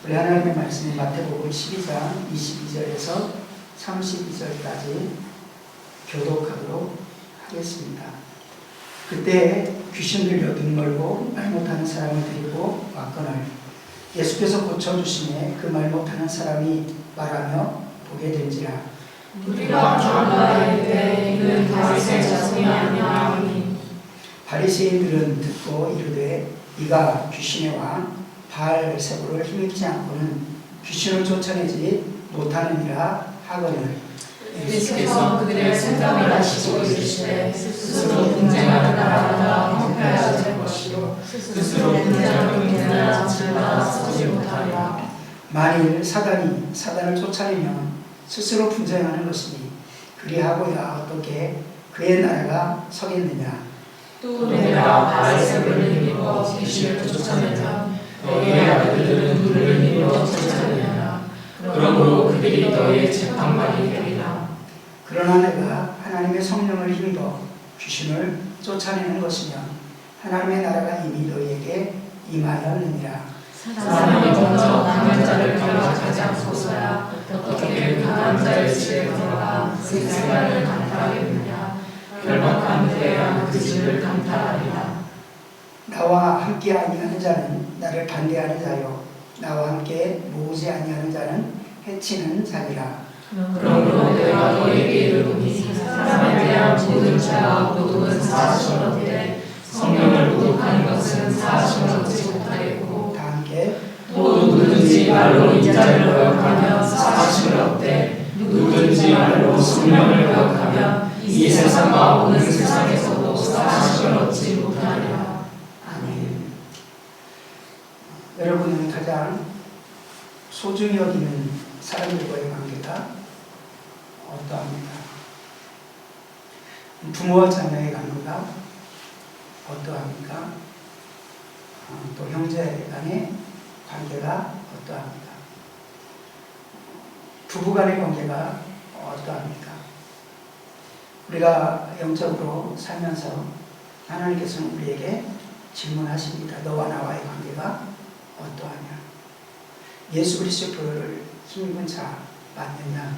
우리 하나님의 말씀이 마태복음 12장 22절에서 32절까지 교독하도록 하겠습니다. 그때 귀신 들려 눈 멀고 말 못하는 사람을 데리고 왔거늘 예수께서 고쳐주시매 그 말 못하는 사람이 말하며 보게 된지라. 우리가 전하되 이는 다윗의 자손이 아니하니. 바리새인들은 듣고 이르되 이가 귀신의 왕 바알세불을 힘입지 않고는 귀신을 쫓아내지 못하느니라 하거늘 예수께서 그들의 생각을 아시고 이르시되 스스로 분쟁하는 나라마다 황폐하여야 될 것이요 스스로 분쟁하는 나라 자체가 서지 못하리라. 만일 사단을 쫓아내면 스스로 분쟁하는 것이니 그리하고야 어떻게 그의 나라가 서겠느냐. 또 내가 바알세불을 힘입어 귀신을 쫓아내면 너희의 아들들은 불을 힘입어 쫓아내느냐. 그러므로 그들이 너희의 재판관이 되리라. 그러나 내가 하나님의 성령을 힘입어 귀신을 쫓아내는 것이면 하나님의 나라가 이미 너희에게 임하였느니라. 사람이 먼저 강한 자를 경악하지 않고서야 어떻게 강한 자의 집에 들어가 그 생활을 강탈하겠느냐. 결박한 후에야 그 집을 강탈하리라. 나와 함께 아니하는 자는 나를 반대하는 자요 나와 함께 모으지 아니하는 자는 해치는 자니라. 그러므로 내가 너희에게 이르노니 사람에 대한 모든 죄와 모독은 사하심을 얻되 성령을 모독하는 것은 사하심을 얻지 못하겠고 다 함께 또 누구든지 말로 인자를 거역하면 사하심을 얻되 누구든지 말로 성령을 거역하면 이 세상과 오는 세상에서도 사하심을 얻지 못하리라. 아멘. 여러분은 가장 소중히 여기는 사람들과의 관계가 어떠합니까? 부모와 자녀의 관계가 어떠합니까? 또 형제 간의 관계가 어떠합니까? 부부 간의 관계가 어떠합니까? 우리가 영적으로 살면서 하나님께서는 우리에게 질문하십니다. 너와 나와의 관계가 어떠하냐? 예수 그리스도의 보혈을 힘입은 자 맞느냐?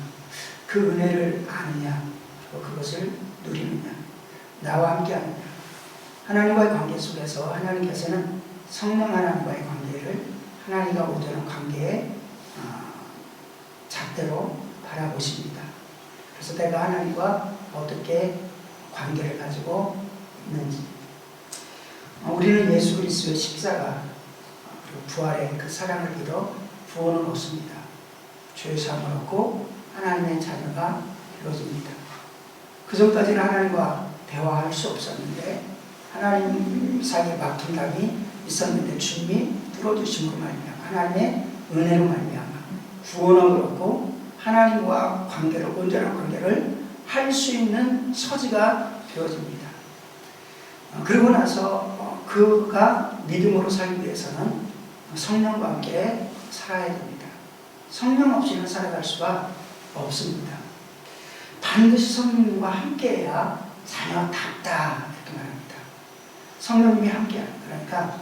그 은혜를 아느냐? 그것을 누리느냐? 나와 함께 하느냐? 하나님과의 관계 속에서 하나님께서는 성령 하나님과의 관계를 하나님과 오자는 관계의 잣대로 바라보십니다. 그래서 내가 하나님과 어떻게 관계를 가지고 있는지, 우리는 예수 그리스도의 십자가 그리고 부활의 그 사랑을 믿어 구원을 얻습니다. 죄의 사함을 얻고 하나님의 자녀가 되어집니다. 그 전까지는 하나님과 대화할 수 없었는데 하나님 사이에 막힌감이 있었는데 주님이 뚫어주심으로 말미암아 하나님의 은혜로 말미암아 구원을 얻고 하나님과 관계를 온전한 관계를 할 수 있는 처지가 되어집니다. 그러고 나서 그가 믿음으로 살기 위해서는 성령과 함께 살아야 됩니다. 성령 없이는 살아갈 수가 없습니다. 반드시 성령님과 함께해야 자녀답다 이렇게 말합니다. 성령님이 함께하는, 그러니까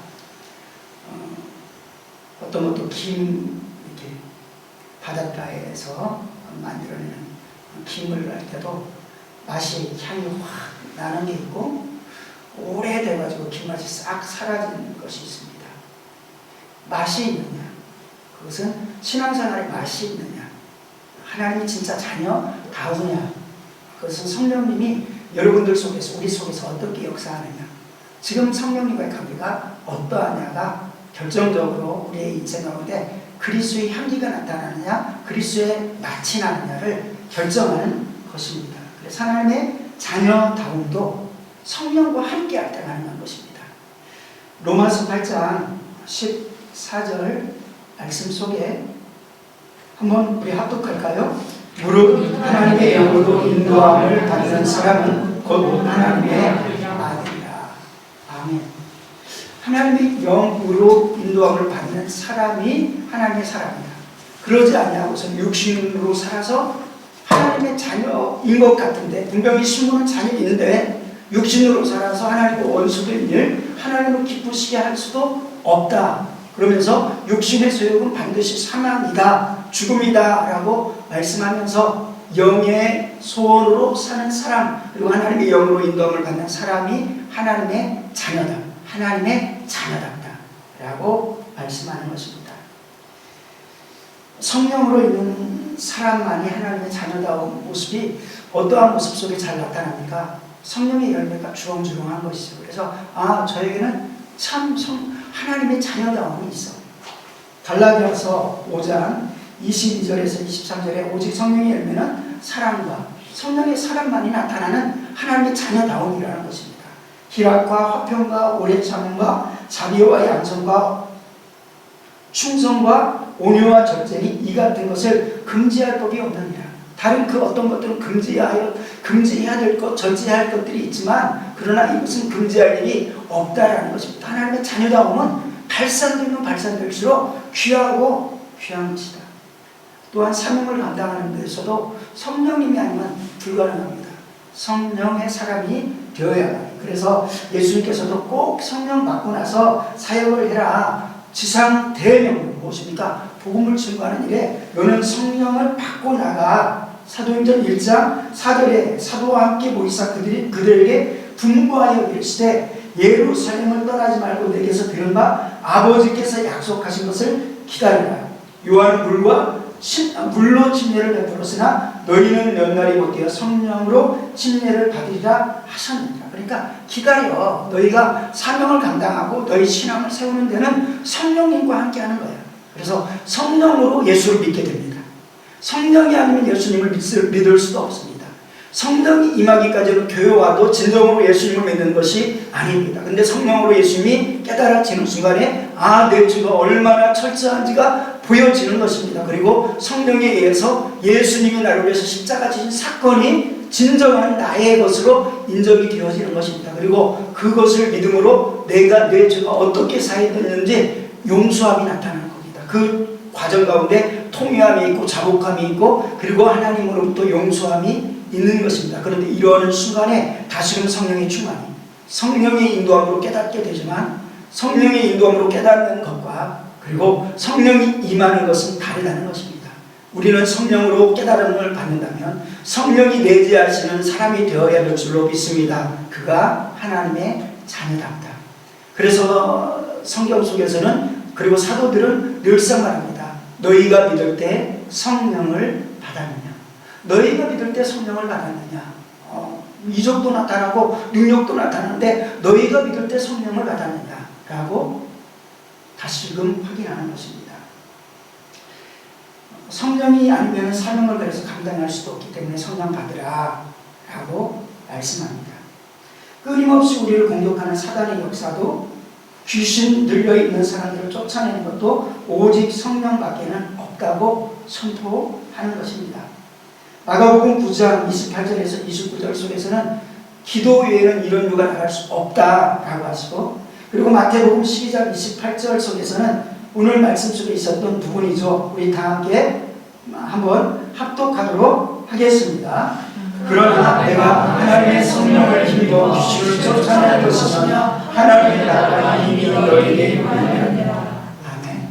어떤 것도 김 이렇게 바닷가에서 만들어내는 김을 할 때도 맛이 향이 확 나는 게 있고 오래돼가지고 김맛이 싹 사라지는 것이 있습니다. 맛이 있느냐? 그것은 신앙생활에 맛이 있느냐? 하나님이 진짜 자녀다우냐? 그것은 성령님이 여러분들 속에서 우리 속에서 어떻게 역사하느냐? 지금 성령님과의 관계가 어떠하냐가 결정적으로 우리의 인생 가운데 그리스도의 향기가 나타나느냐 그리스도의 맛이 나느냐를 결정하는 것입니다. 그래서 하나님의 자녀다움도 성령과 함께할 때 가능한 것입니다. 로마서 8장 14절 말씀 속에 한번 우리 합독할까요? 무릇 하나님의 영으로 인도함을 받는 사람은 곧 하나님의 아들이라. 아멘. 하나님의 영으로 인도함을 받는 사람이 하나님의 사람이다. 그러지 아니하고서 육신으로 살아서 하나님의 자녀인 것 같은데 분명히 신분은 자녀인데 육신으로 살아서 하나님과 원수된 일, 하나님을 기쁘시게 할 수도 없다. 그러면서 육신의 소욕은 반드시 사망이다, 죽음이다 라고 말씀하면서 영의 소원으로 사는 사람, 그리고 하나님의 영으로 인도함을 받는 사람이 하나님의 자녀다, 하나님의 자녀답다 라고 말씀하는 것입니다. 성령으로 있는 사람만이 하나님의 자녀다운 모습이 어떠한 모습 속에 잘 나타납니까? 성령의 열매가 주렁주렁한 것이죠. 그래서 저에게는 참 하나님의 자녀다움이 있어. 갈라디아서 5장 22절에서 23절에 오직 성령의 열매는 사랑과 성령의 사랑만이 나타나는 하나님의 자녀다움이라는 것입니다. 희락과 화평과 오래 참음과 자비와 양선과 충성과 온유와 절제니 이 같은 것을 금지할 법이 없느니라. 다른 그 어떤 것들은 금지해야 될 것, 절제해야 할 것들이 있지만 그러나 이것은 금지할 일이 없다라는 것입니다. 하나님의 자녀다움은 발산되면 발산될수록 귀하고 귀한 것이다. 또한 사명을 감당하는 데서도 성령님이 아니면 불가능합니다. 성령의 사람이 되어야 합니다. 그래서 예수님께서도 꼭 성령 받고 나서 사역을 해라. 지상 대명령 무엇입니까? 복음을 증거하는 일에 너는 성령을 받고 나가. 사도행전 1장 4절에 사도와 함께 모이사 그들에게 분부하여 이르시되 예루살렘을 떠나지 말고 내게서 들은 바 아버지께서 약속하신 것을 기다리라. 요한은 물로 침례를 베풀었으나 너희는 몇 날이 못되어 성령으로 침례를 받으리라 하셨느니라. 그러니까 기다려. 너희가 사명을 감당하고 너희 신앙을 세우는 데는 성령님과 함께 하는 거야. 그래서 성령으로 예수를 믿게 됩니다. 성령이 아니면 예수님을 믿을 수도 없습니다. 성령이 임하기까지는 교회와도 진정으로 예수님을 믿는 것이 아닙니다. 근데 성령으로 예수님이 깨달아지는 순간에 내 주가 얼마나 철저한지가 보여지는 것입니다. 그리고 성령에 의해서 예수님이 나를 위해서 십자가 지신 사건이 진정한 나의 것으로 인정이 되어지는 것입니다. 그리고 그것을 믿음으로 내 죄가 어떻게 사해졌는지 용서함이 나타나는 겁니다. 그 과정 가운데 통회함이 있고 자복함이 있고 그리고 하나님으로부터 용서함이 있는 것입니다. 그런데 이러한 순간에 다시금 성령의 충만이, 성령의 인도함으로 깨닫게 되지만 성령의 인도함으로 깨닫는 것과 그리고 성령이 임하는 것은 다르다는 것입니다. 우리는 성령으로 깨달음을 받는다면 성령이 내재하시는 사람이 되어야 될 줄로 믿습니다. 그가 하나님의 자녀답다. 그래서 성경 속에서는 그리고 사도들은 늘상 말합니다. 너희가 믿을 때 성령을 받았느냐? 너희가 믿을 때 성령을 받았느냐? 이적도 나타나고 능력도 나타나는데 너희가 믿을 때 성령을 받았느냐? 라고 다시금 확인하는 것입니다. 성령이 아니면 사명을 그래서 감당할 수도 없기 때문에 성령 받으라 라고 말씀합니다. 끊임없이 우리를 공격하는 사단의 역사도 귀신 들려있는 사람들을 쫓아내는 것도 오직 성령밖에는 없다고 선포하는 것입니다. 마가복음 9장 28절에서 29절 속에서는 기도 외에는 이런 유가 나갈 수 없다라고 하시고, 그리고 마태복음 12장 28절 속에서는 오늘 말씀 속에 있었던 두 분이죠. 우리 다 함께 한번 합독하도록 하겠습니다. 그러나 내가 하나님의 성령을 힘입어 귀신을 쫓아낼 것이며 하나님의 나라가 이미 너희에게 임하느니라. 아멘.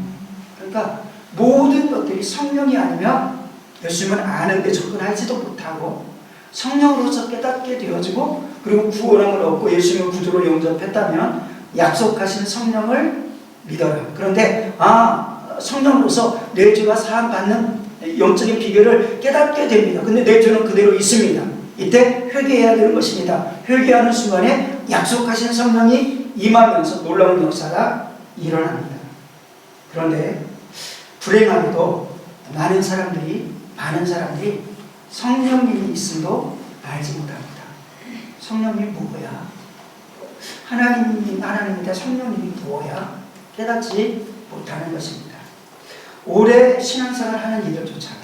그러니까 모든 것들이 성령이 아니면 예수님은 아는데 접근하지도 못하고 성령으로서 깨닫게 되어지고 그리고 구원함을 얻고 예수님을 구주로 영접했다면 약속하신 성령을 믿어라. 그런데 성령으로서 내 죄가 사함받는 영적인 비결을 깨닫게 됩니다. 근데 내 죄는 그대로 있습니다. 이때 회개해야 되는 것입니다. 회개하는 순간에 약속하신 성령이 임하면서 놀라운 역사가 일어납니다. 그런데 불행하게도 많은 사람들이 성령님이 있음도 알지 못합니다. 성령님이 뭐야? 하나님인데 성령님이 뭐야? 깨닫지 못하는 것입니다. 오래 신앙생활 하는 이들조차도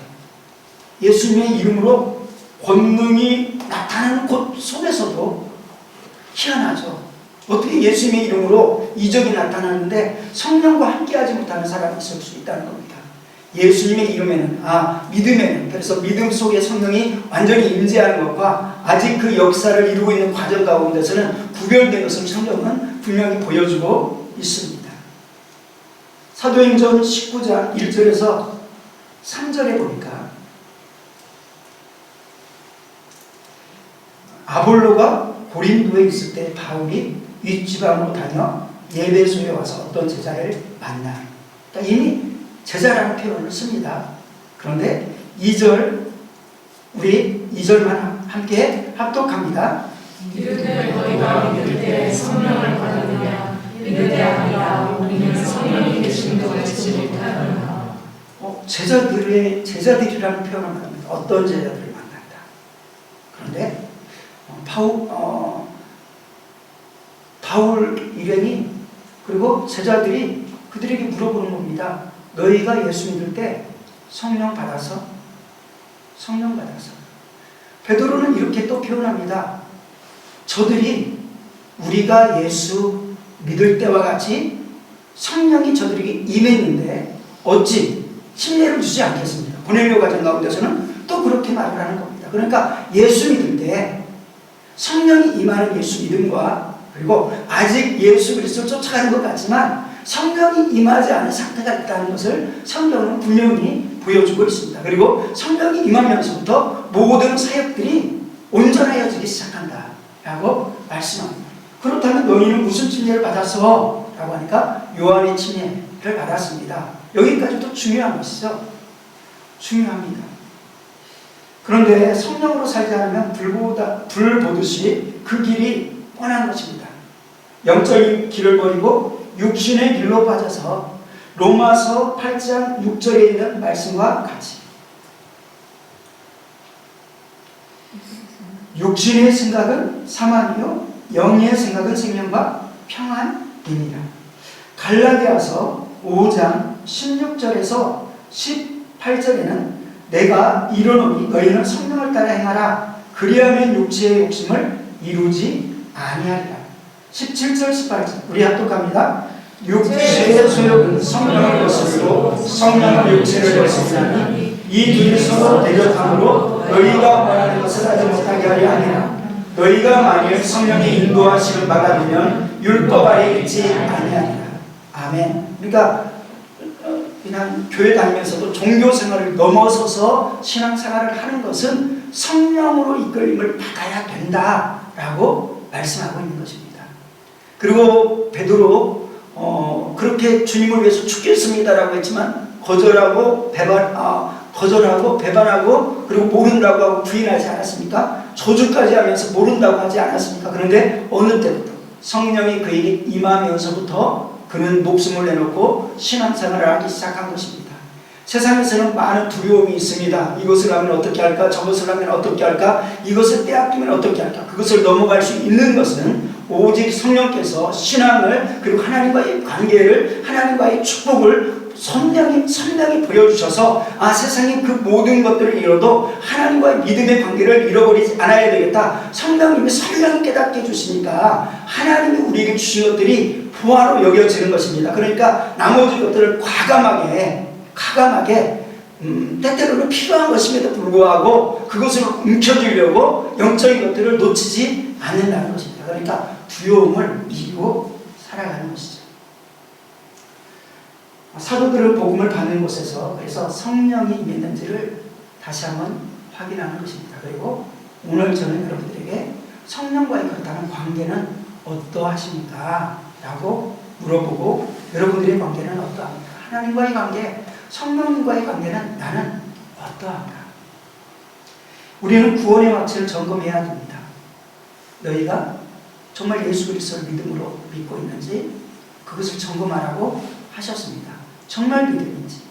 예수님의 이름으로 권능이 나타나는 곳 속에서도 희한하죠. 어떻게 예수님의 이름으로 이적이 나타나는데 성령과 함께하지 못하는 사람이 있을 수 있다는 겁니다. 예수님의 이름에는 믿음에는, 그래서 믿음 속에 성령이 완전히 임재하는 것과 아직 그 역사를 이루고 있는 과정 가운데서는 구별된 것을 성경은 분명히 보여주고 있습니다. 사도행전 19장 1절에서 3절에 보니까 아볼로가 고린도에 있을 때 바울이 윗지방으로 다녀 예배소에 와서 어떤 제자를 만나. 그러니까 이미 제자라는 표현을 씁니다. 그런데 2절, 우리 2절만 함께 합독합니다. 이르되 너희가 믿을 때 성령을 받으느냐 이르되 아니라 우리는 성령이 계신 것을 알지 못하느냐. 제자들이라는 표현을 합니다. 어떤 제자들을 만난다. 그런데 바울 일행이 그리고 제자들이 그들에게 물어보는 겁니다. 너희가 예수 믿을 때 성령 받아서? 베드로는 이렇게 또 표현합니다. 저들이 우리가 예수 믿을 때와 같이 성령이 저들에게 임했는데 어찌 침례를 주지 않겠습니까? 고넬료 가정 가운데서는 또 그렇게 말을 하는 겁니다. 그러니까 예수 믿을 때 성령이 임하는 예수 믿음과 그리고 아직 예수 그리스도를 쫓아가는 것 같지만 성령이 임하지 않은 상태가 있다는 것을 성경은 분명히 보여주고 있습니다. 그리고 성령이 임하면서부터 모든 사역들이 온전하여지기 시작한다 라고 말씀합니다. 그렇다면 너희는 무슨 침례를 받았어? 라고 하니까 요한의 침례를 받았습니다. 여기까지도 중요한 것이죠. 중요합니다. 그런데 성령으로 살지 않으면 불 보듯이 그 길이 뻔한 것입니다. 영적인 길을 버리고 육신의 길로 빠져서 로마서 8장 6절에 있는 말씀과 같이 육신의 생각은 사망이요 영의 생각은 생명과 평안입니다. 갈라디아서 5장 16절에서 18절에는 내가 이르노니 너희는 성령을 따라 행하라 그리하면 육체의 욕심을 이루지 아니하리라. 17절 18절 우리 합독합니다. 육체의 소욕은 성령을 거스르고 성령은 육체를 거스르나니 이 둘이 서로 대적함으로 너희가 원하는 것을 하지 못하게 하려 함이라. 너희가 만일 성령의 인도하심을 받아들면 율법 아래 있지 아니하리라. 아멘. 그러니까 그냥 교회 다니면서도 종교 생활을 넘어서서 신앙생활을 하는 것은 성령으로 이끌림을 받아야 된다라고 말씀하고 있는 것입니다. 그리고 베드로 그렇게 주님을 위해서 죽겠습니다라고 했지만 거절하고 배반하고 그리고 모른다고 하고 부인하지 않았습니까? 저주까지 하면서 모른다고 하지 않았습니까? 그런데 어느 때부터 성령이 그에게 임하면서부터 그는 목숨을 내놓고 신앙생활을 하기 시작한 것입니다. 세상에서는 많은 두려움이 있습니다. 이것을 하면 어떻게 할까? 저것을 하면 어떻게 할까? 이것을 빼앗기면 어떻게 할까? 그것을 넘어갈 수 있는 것은 오직 성령께서 신앙을 그리고 하나님과의 관계를 하나님과의 축복을 선명히 보여주셔서 세상에 그 모든 것들을 잃어도 하나님과의 믿음의 관계를 잃어버리지 않아야 되겠다. 성령님이 선명히 깨닫게 해주시니까 하나님이 우리에게 주신 것들이 보화로 여겨지는 것입니다. 그러니까 나머지 것들을 과감하게 때때로는 필요한 것임에도 불구하고 그것을 움켜쥐려고 영적인 것들을 놓치지 않는다는 것입니다. 그러니까 두려움을 이기고 살아가는 것이죠. 사도들은 복음을 받는 곳에서 그래서 성령이 임했는지를 다시 한번 확인하는 것입니다. 그리고 오늘 저는 여러분들에게 성령과의 그렇다는 관계는 어떠하십니까? 라고 물어보고 여러분들의 관계는 어떠합니까? 하나님과의 관계, 성령님과의 관계는 나는 어떠한가? 우리는 구원의 확신을 점검해야 됩니다. 너희가 정말 예수 그리스도를 믿음으로 믿고 있는지 그것을 점검하라고 하셨습니다. 정말 믿음인지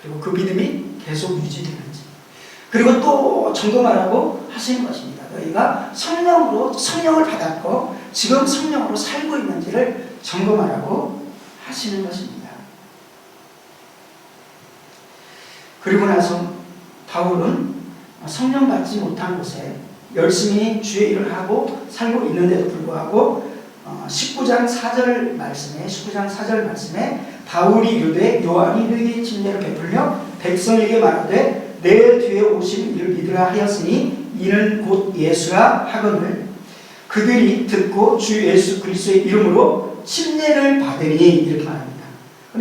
그리고 그 믿음이 계속 유지되는지 그리고 또 점검하라고 하시는 것입니다. 너희가 성령을 받았고 지금 성령으로 살고 있는지를 점검하라고 하시는 것입니다. 그리고 나서 바울은 성령 받지 못한 곳에 열심히 주의 일을 하고 살고 있는데도 불구하고 19장 4절 말씀에 바울이 이르되 요한이 너희에게 침례를 베풀며 백성에게 말하되 내 뒤에 오시는 이를 믿으라 하였으니 이는 곧 예수라 하거늘 그들이 듣고 주 예수 그리스도의 이름으로 침례를 받으니 이렇게 말합니다.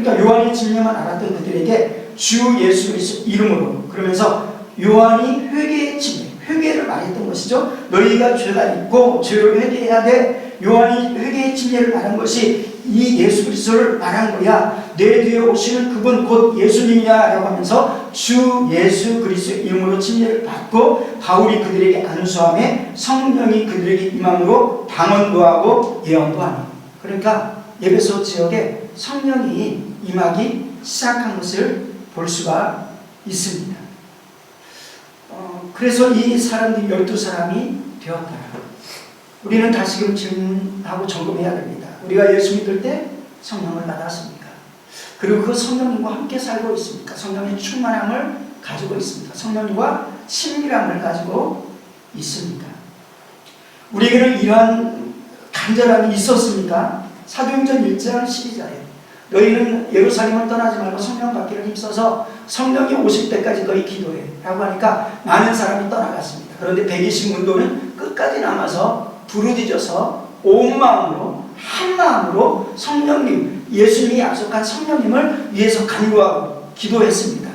그러니까 요한의 진리만 알았던 그들에게 주 예수 그리스도 이름으로, 그러면서 요한이 회개의 진리, 회개를 말했던 것이죠. 너희가 죄가 있고 죄를 회개해야 돼. 요한이 회개의 진리를 말한 것이 이 예수 그리스도를 말한 거야. 내 뒤에 오시는 그분 곧 예수님이야 라고 하면서 주 예수 그리스도 이름으로 진리를 받고, 바울이 그들에게 안수함에 성령이 그들에게 임함으로 방언도 하고 예언도 하니. 그러니까 에베소 지역에 성령이 임하기 시작한 것을 볼 수가 있습니다. 그래서 이 사람들이 12사람이 되었다. 우리는 다시금 질문하고 점검해야 됩니다. 우리가 예수 믿을 때 성령을 받았습니까? 그리고 그 성령님과 함께 살고 있습니까? 성령의 충만함을 가지고 있습니까? 성령님과 친밀함을 가지고 있습니까? 우리에게는 이러한 간절함이 있었습니까? 사도행전 1장 12절에 너희는 예루살렘을 떠나지 말고 성령 받기를 힘써서 성령이 오실 때까지 너희 기도해 라고 하니까 많은 사람이 떠나갔습니다. 그런데 120문도는 끝까지 남아서 부르짖어서 온 마음으로 한 마음으로 성령님, 예수님이 약속한 성령님을 위해서 간구하고 기도했습니다.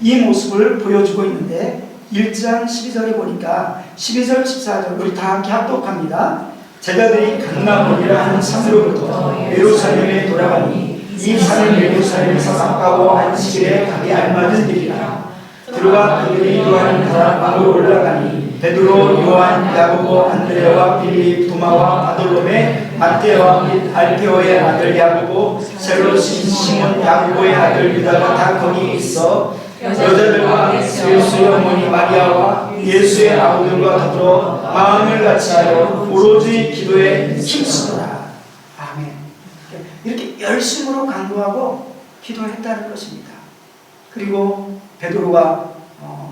이 모습을 보여주고 있는데 1장 12절에 보니까 12절 14절 우리 다 함께 합독합니다. 제자들이 강나무리라 하는 산으로부터 예루살렘에 돌아가니 이 산은 예루살렘에서 가까워 안식일에 가기 알맞은 길이라. 들어가 그들이 기도하는 다락방으로 올라가니 베드로, 요한, 야고보, 안드레와 빌립, 도마와 바돌로메, 마테와 및 알페오의 아들 야고보, 셀로신, 시몬, 야고보의 아들 유다가 다 거기 있어 여자들과 예수의 어머니 마리아와 예수의 아우들과 더불어 마음을 같이하여 오로지 기도에 힘쓰더라. 아멘. 이렇게 열심으로 간구하고 기도했다는 것입니다. 그리고 베드로가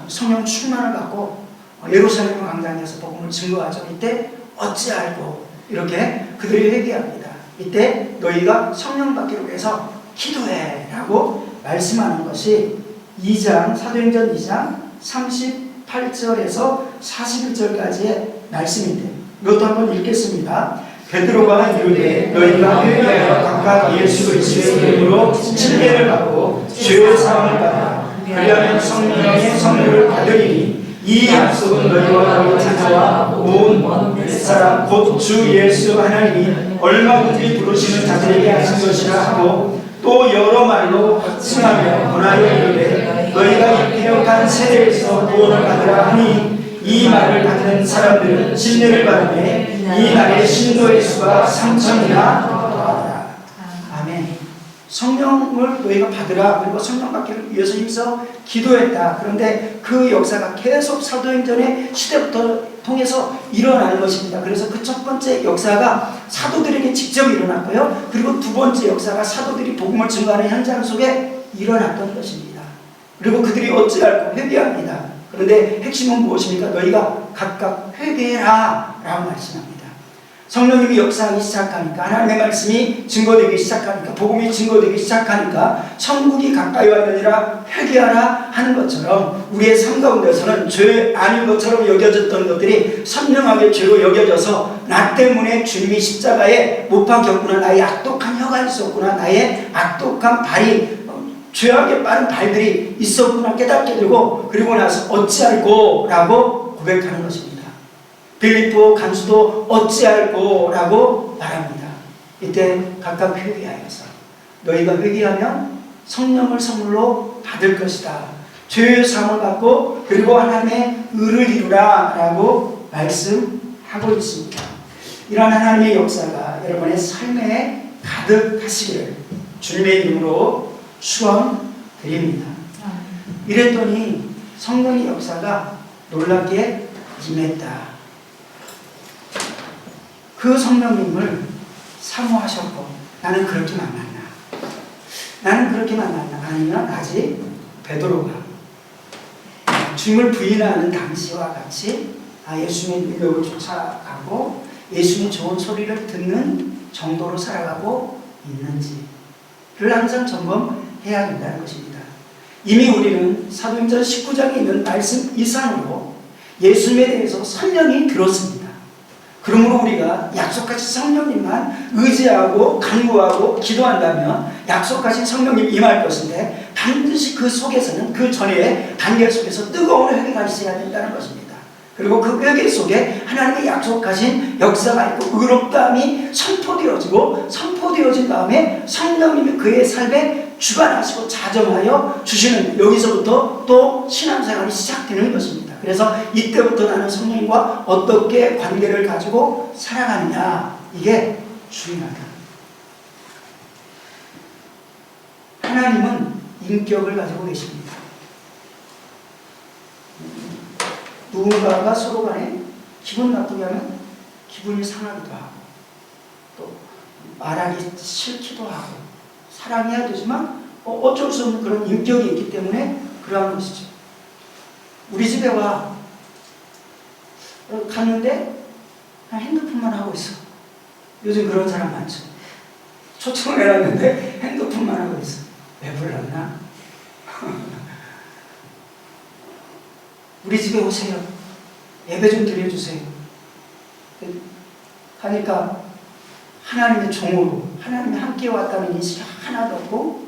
성령 충만을 받고 예루살렘 광장에서 복음을 증거하죠. 이때 어찌알고 이렇게 그들이 회개합니다. 이때 너희가 성령 받기로 해서 기도해 라고 말씀하는 것이 2장 사도행전 2장 38절에서 41절까지의 말씀인데, 이것도 한번 읽겠습니다. 베드로가 이르되 너희가 회개하여 각각 예수 그리스도의 이름으로 칭례를 받고 죄의 사함을 받아 그리하면 성령의 선물을 받으리니 이 약속은 너희와 너희 자녀와 온 사람 곧 주 예수 하나님이 얼마든지 부르시는 자들에게 하신 것이라 하고, 또 여러 말로 확증하며 권하여 이르되 너희가 이 패역한 세대에서 구원을 받으라 하니, 이 말을 받는 사람들은 진리를 받으며 이 날의 신도의 수가 3,000이나 더하더라. 아멘. 성령을 너희가 받으라. 그리고 성령 받기를 위해서 힘써 기도했다. 그런데 그 역사가 계속 사도행전의 시대부터 통해서 일어나는 것입니다. 그래서 그 첫 번째 역사가 사도들에게 직접 일어났고요. 그리고 두 번째 역사가 사도들이 복음을 증거하는 현장 속에 일어났던 것입니다. 그리고 그들이 어찌할고 회개합니다. 그런데 핵심은 무엇입니까? 너희가 각각 회개해라 라고 말씀합니다. 성령님이 역사하기 시작하니까, 하나님의 말씀이 증거되기 시작하니까, 복음이 증거되기 시작하니까 천국이 가까이 왔느니라 회개하라 하는 것처럼 우리의 삶 가운데서는 죄 아닌 것처럼 여겨졌던 것들이 선명하게 죄로 여겨져서 나 때문에 주님이 십자가에 못 박혔구나, 나의 악독한 혀가 있었구나, 나의 악독한 발이 죄악에 빠른 발들이 있었구나 깨닫게 되고, 그리고 나서 어찌할꼬 라고 고백하는 것입니다. 빌립보 간수도 어찌할꼬 라고 말합니다. 이때 각각 회개하여서 너희가 회개하면 성령을 선물로 받을 것이다. 죄의 사함을 받고 그리고 하나님의 의를 이루라 라고 말씀하고 있습니다. 이러한 하나님의 역사가 여러분의 삶에 가득하시기를 주님의 이름으로 축원드립니다. 이랬더니 성령의 역사가 놀랍게 임했다. 그 성령님을 사모하셨고, 나는 그렇게 만났나? 나는 그렇게 만났나? 아니면 아직 베드로가 주님을 부인하는 당시와 같이 예수님의 능력을 쫓아가고 예수님의 좋은 소리를 듣는 정도로 살아가고 있는지를 항상 점검해야 된다는 것입니다. 이미 우리는 사도행전 19장에 있는 말씀 이상으로 예수님에 대해서 설명이 들었습니다. 그러므로 우리가 약속하신 성령님만 의지하고 간구하고 기도한다면 약속하신 성령님 임할 것인데, 반드시 그 속에서는, 그 전에 단계 속에서 뜨거운 회개가 있어야 된다는 것입니다. 그리고 그 회개 속에 하나님의 약속하신 역사가 있고 의롭다함이 선포되어진 다음에 성령님이 그의 삶에 주관하시고 자정하여 주시는, 여기서부터 또 신앙생활이 시작되는 것입니다. 그래서 이때부터 나는 성령님과 어떻게 관계를 가지고 살아가느냐, 이게 중요하다. 하나님은 인격을 가지고 계십니다. 누군가가 서로 간에 기분 나쁘게 하면 기분이 상하기도 하고, 또 말하기 싫기도 하고, 사랑해야 되지만 어쩔 수 없는 그런 인격이 있기 때문에 그러한 것이죠. 우리 집에 와 갔는데 그냥 핸드폰만 하고 있어. 요즘 그런 사람 많죠. 초청을 해놨는데 핸드폰만 하고 있어. 왜 불렀나? 우리 집에 오세요. 예배 좀 드려주세요. 하니까 하나님의 종으로, 하나님이 함께 왔다는 인식이 하나도 없고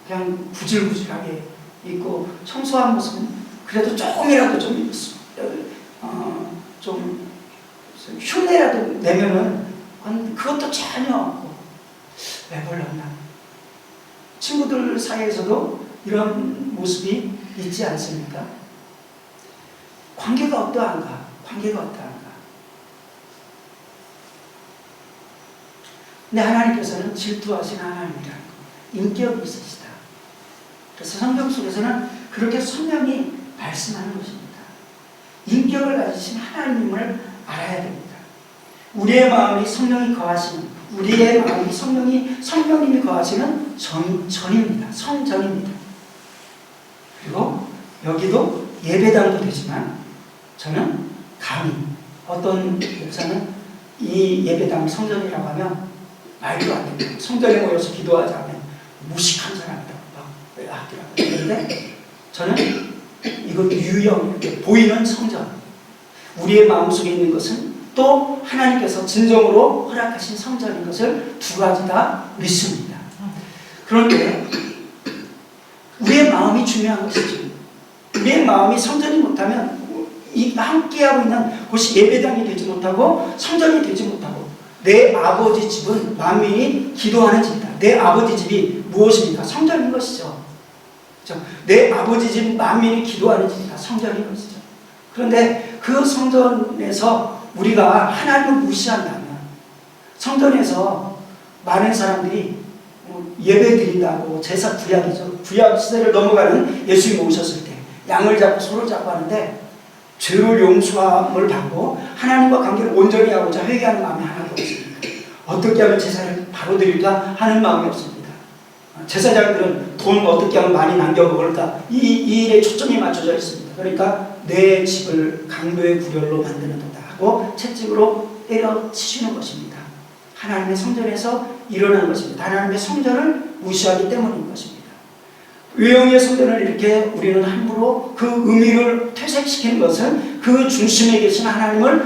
그냥 구질구질하게 있고, 청소한 모습은 그래도 조금이라도 좀 흉내라도 내면은 그것도 전혀 없고, 왜 불렀나? 친구들 사이에서도 이런 모습이 있지 않습니까? 관계가 어떠한가? 관계가 어떠한가? 근데 하나님께서는 질투하신 하나님이라는 거, 인격이 있으시다. 그래서 성경 속에서는 그렇게 선명히 말씀하는 것입니다. 인격을 가지신 하나님을 알아야 됩니다. 우리의 마음이 성령이 거하시는, 우리의 마음이 성령님이 거하시는 전입니다. 성전입니다. 그리고 여기도 예배당도 되지만, 저는 감히 어떤 목사는 이 예배당 성전이라고 하면 말도 안 됩니다. 성전에 모여서 기도하자면 무식한 사람이라고 하더라고요. 그런데 저는 이건 유형, 보이는 성전, 우리의 마음속에 있는 것은 또 하나님께서 진정으로 허락하신 성전인 것을 두 가지 다 믿습니다. 그런데 우리의 마음이 중요한 것이죠. 우리의 마음이 성전이 못하면 함께하고 있는 곳이 예배당이 되지 못하고 성전이 되지 못하고, 내 아버지 집은 만민이 기도하는 집이다. 내 아버지 집이 무엇입니까? 성전인 것이죠. 그렇죠? 내 아버지 집 만민이 기도하는 집이다. 성전인 것이죠. 그런데 그 성전에서 우리가 하나님을 무시한다면, 성전에서 많은 사람들이 예배 드린다고, 제사 구약이죠. 구약 시대를 넘어가는 예수님이 오셨을 때 양을 잡고 소를 잡고 하는데, 죄를 용서함을 받고 하나님과 관계를 온전히 하고자 회개하는 마음이 하나도 없습니다. 어떻게 하면 제사를 바로 드릴까 하는 마음이 없습니다. 제사장들은 돈 어떻게 하면 많이 남겨 먹을까, 이 일에 초점이 맞춰져 있습니다. 그러니까 내 집을 강도의 구렬로 만드는 도다 하고 채찍으로 때려치시는 것입니다. 하나님의 성전에서 일어난 것입니다. 하나님의 성전을 무시하기 때문인 것입니다. 외형의 성전을 이렇게 우리는 함부로 그 의미를 퇴색시키는 것은 그 중심에 계신 하나님을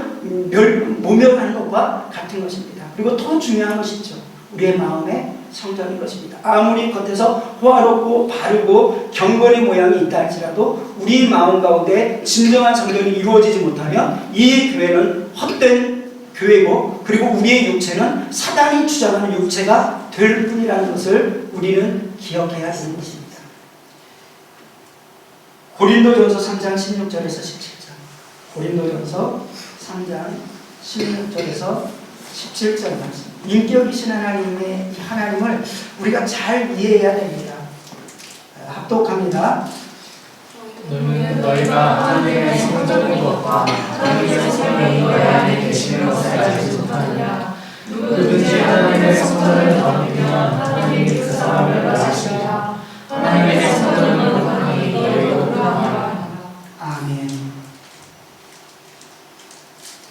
모멸하는 것과 같은 것입니다. 그리고 더 중요한 것이 있죠. 우리의 마음의 성전인 것입니다. 아무리 겉에서 호화롭고 바르고 경건의 모양이 있다 할지라도 우리 마음 가운데 진정한 성전이 이루어지지 못하면 이 교회는 헛된 교회고, 그리고 우리의 육체는 사단이 주장하는 육체가 될 뿐이라는 것을 우리는 기억해야 하는 것입니다. 고린도전서 3장 16절에서 17절, 고린도전서 3장 16절에서 17절 말씀. 인격이신 하나님을 우리가 잘 이해해야 됩니다. 합독합니다. 너희는 너희가 하나님의 성전인 것과 하나님의 성령이 너희 안에 계시는 것을 알지 못하느냐. 누구든지 하나님의 성전을 더럽히면 하나님이 그 사람을 멸하시리라. 하나님의 성전을 거룩하니 너희도 거룩하라. 아멘.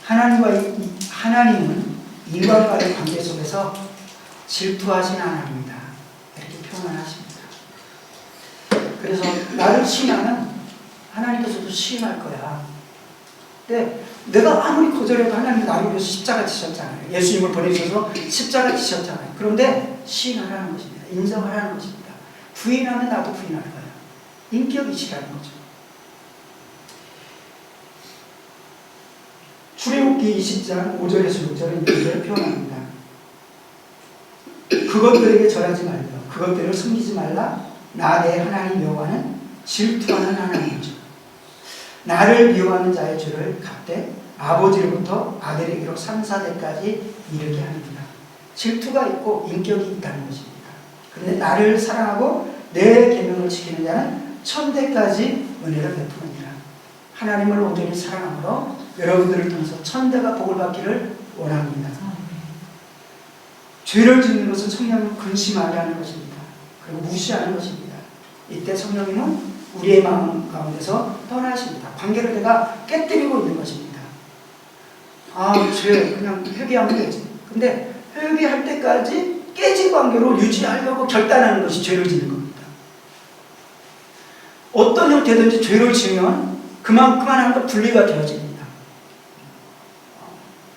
하나님은 인간과의 관계 속에서 질투하신 하나님이다, 이렇게 표현을 하십니다. 그래서 나를 시인하면 하나님께서도 시인할 거야. 근데 내가 아무리 거절해도 하나님 나를 위해서 십자가 지셨잖아요. 예수님을 보내주셔서 십자가 지셨잖아요. 그런데 시인하라는 것입니다. 인정하라는 것입니다. 부인하면 나도 부인할 거예요. 인격이시라는 거죠. 출애굽기 20장 5절에서 6절은 이렇게 표현합니다. 그것들에게 절하지 말며 그것들을 숨기지 말라. 나 내 하나님 여호와는 질투하는 하나님이죠. 나를 미워하는 자의 죄를 갚되 아버지로부터 아들에게로 3, 4대까지 이르게 합니다. 질투가 있고 인격이 있다는 것입니다. 그런데 나를 사랑하고 내 계명을 지키는 자는 천대까지 은혜를 베푸느니라. 하나님을 온전히 사랑함으로 여러분들을 통해서 천대가 복을 받기를 원합니다. 죄를 짓는 것은 성령을 근심하게 하는 것입니다. 그리고 무시하는 것입니다. 이때 성령님은 우리의 마음 가운데서 떠나십니다. 관계를 내가 깨뜨리고 있는 것입니다. 죄 그냥 회개하면 되지. 근데 회개할 때까지 깨진 관계로 유지하려고 결단하는 것이 죄를 짓는 겁니다. 어떤 형태든지 죄를 지으면 그만큼 하나님과 분리가 되어집니다.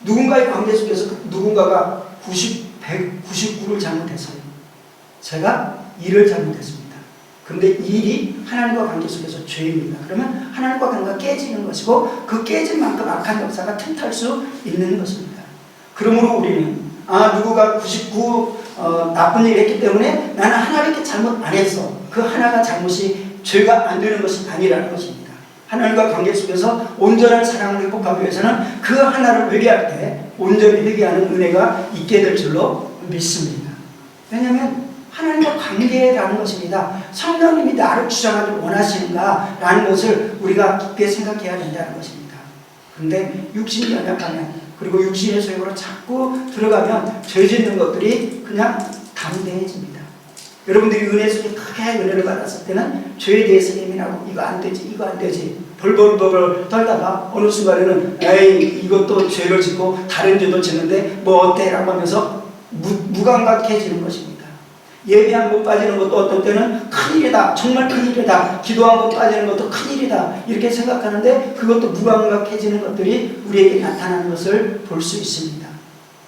누군가의 관계 속에서 누군가가 199를 잘못했어요. 제가 일을 잘못했습니다. 그런데 일이 하나님과 관계 속에서 죄입니다. 그러면 하나님과 관계가 깨지는 것이고 그 깨진 만큼 악한 역사가 틈탈 수 있는 것입니다. 그러므로 우리는 누구가 99 나쁜 일을 했기 때문에 나는 하나밖에 잘못 안 했어. 그 하나가 잘못이 죄가 안 되는 것이 아니라는 것입니다. 하나님과 관계 속에서 온전한 사랑을 회복하기 위해서는 그 하나를 회개할 때 온전히 회개하는 은혜가 있게 될 줄로 믿습니다. 왜냐하면 하나님과 관계라는 것입니다. 성령님이 나를 주장하기를 원하시는가라는 것을 우리가 깊게 생각해야 된다는 것입니다. 그런데 육신이 연약하면 그리고 육신의 소욕으로 자꾸 들어가면 죄 짓는 것들이 그냥 담대해집니다. 여러분들이 은혜 속에 크게 은혜를 받았을 때는 죄에 대해서 예민하고 이거 안 되지 이거 안 되지 벌벌벌 떨다가 어느 순간에는 에이 이것도 죄를 짓고 다른 죄도 짓는데 뭐 어때? 라고 하면서 무감각해지는 것입니다. 예배 한 번 빠지는 것도 어떤 때는 큰일이다 정말 큰일이다 기도 한 번 빠지는 것도 큰일이다 이렇게 생각하는데 그것도 무감각해지는 것들이 우리에게 나타나는 것을 볼 수 있습니다.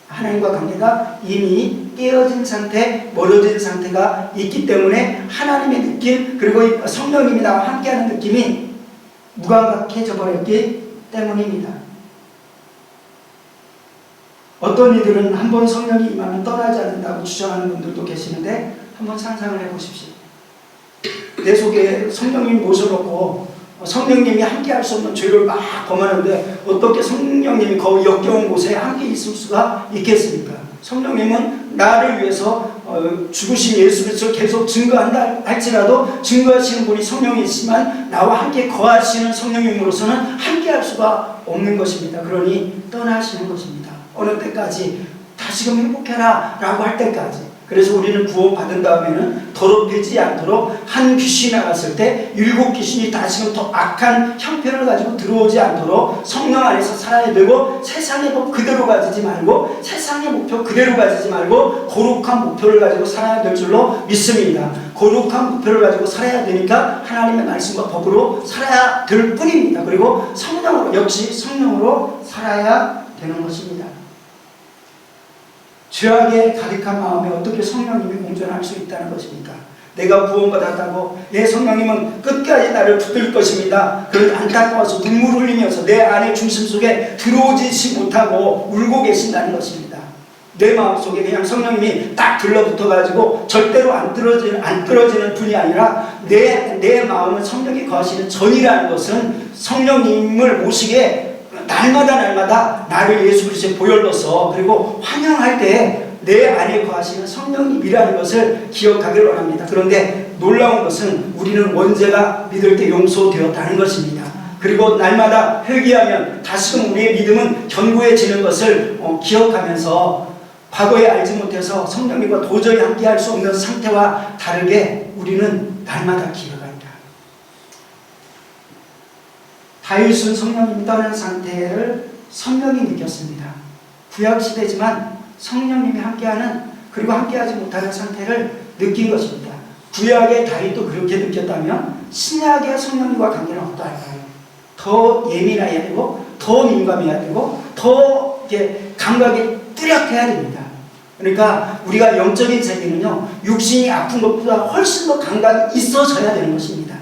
하나님과 관계가 이미 깨어진 상태, 멀어진 상태가 있기 때문에 하나님의 느낌 그리고 성령님이 나와 함께하는 느낌이 무감각해져 버렸기 때문입니다. 어떤 이들은 한번 성령이 임하면 떠나지 않는다고 주장하는 분들도 계시는데 한번 상상을 해보십시오. 내 속에 성령님이 모셔놓고 성령님이 함께할 수 없는 죄를 막 범하는데 어떻게 성령님이 거기 역겨운 곳에 함께 있을 수가 있겠습니까? 성령님은 나를 위해서 죽으신 예수 그리스도를 계속 증거한다 할지라도 증거하시는 분이 성령이시지만 나와 함께 거하시는 성령님으로서는 함께할 수가 없는 것입니다. 그러니 떠나시는 것입니다. 어느 때까지 다시금 행복해라 라고 할 때까지. 그래서 우리는 구원받은 다음에는 더럽히지 않도록 한 귀신이 나갔을 때 7 귀신이 다시금 더 악한 형편을 가지고 들어오지 않도록 성령 안에서 살아야 되고 세상의 법 그대로 가지지 말고 세상의 목표 그대로 가지지 말고 거룩한 목표를 가지고 살아야 될 줄로 믿습니다. 거룩한 목표를 가지고 살아야 되니까 하나님의 말씀과 법으로 살아야 될 뿐입니다. 그리고 성령으로 역시 성령으로 살아야 되는 것입니다. 죄악에 가득한 마음에 어떻게 성령님이 공존할 수 있다는 것입니까? 내가 구원받았다고 내 성령님은 끝까지 나를 붙들 것입니다. 그런데 안타까워서 눈물을 흘리면서 내 안의 중심 속에 들어오지 못하고 울고 계신다는 것입니다. 내 마음속에 그냥 성령님이 딱 들러붙어가지고 절대로 안 떨어지는 분이 아니라 내 마음은 성령이 거하시는 전이라는 것은 성령님을 모시게 날마다 나를 예수 그리스도의 보혈로서 그리고 환영할 때 내 안에 거하시는 성령님이라는 것을 기억하기를 원합니다. 그런데 놀라운 것은 우리는 원죄가 믿을 때 용서되었다는 것입니다. 그리고 날마다 회개하면 다시금 우리의 믿음은 견고해지는 것을 기억하면서 과거에 알지 못해서 성령님과 도저히 함께할 수 없는 상태와 다르게 우리는 날마다 기억합니다. 다윗은 성령님이 떠난 상태를 성령이 느꼈습니다. 구약시대지만 성령님이 함께하는 그리고 함께하지 못하는 상태를 느낀 것입니다. 구약의 다윗도 그렇게 느꼈다면 신약의 성령님과 관계는 어떠할까요? 더 예민해야 되고 더 민감해야 되고 더 이렇게 감각이 뚜렷해야 됩니다. 그러니까 우리가 영적인 세계는요, 육신이 아픈 것보다 훨씬 더 감각이 있어져야 되는 것입니다.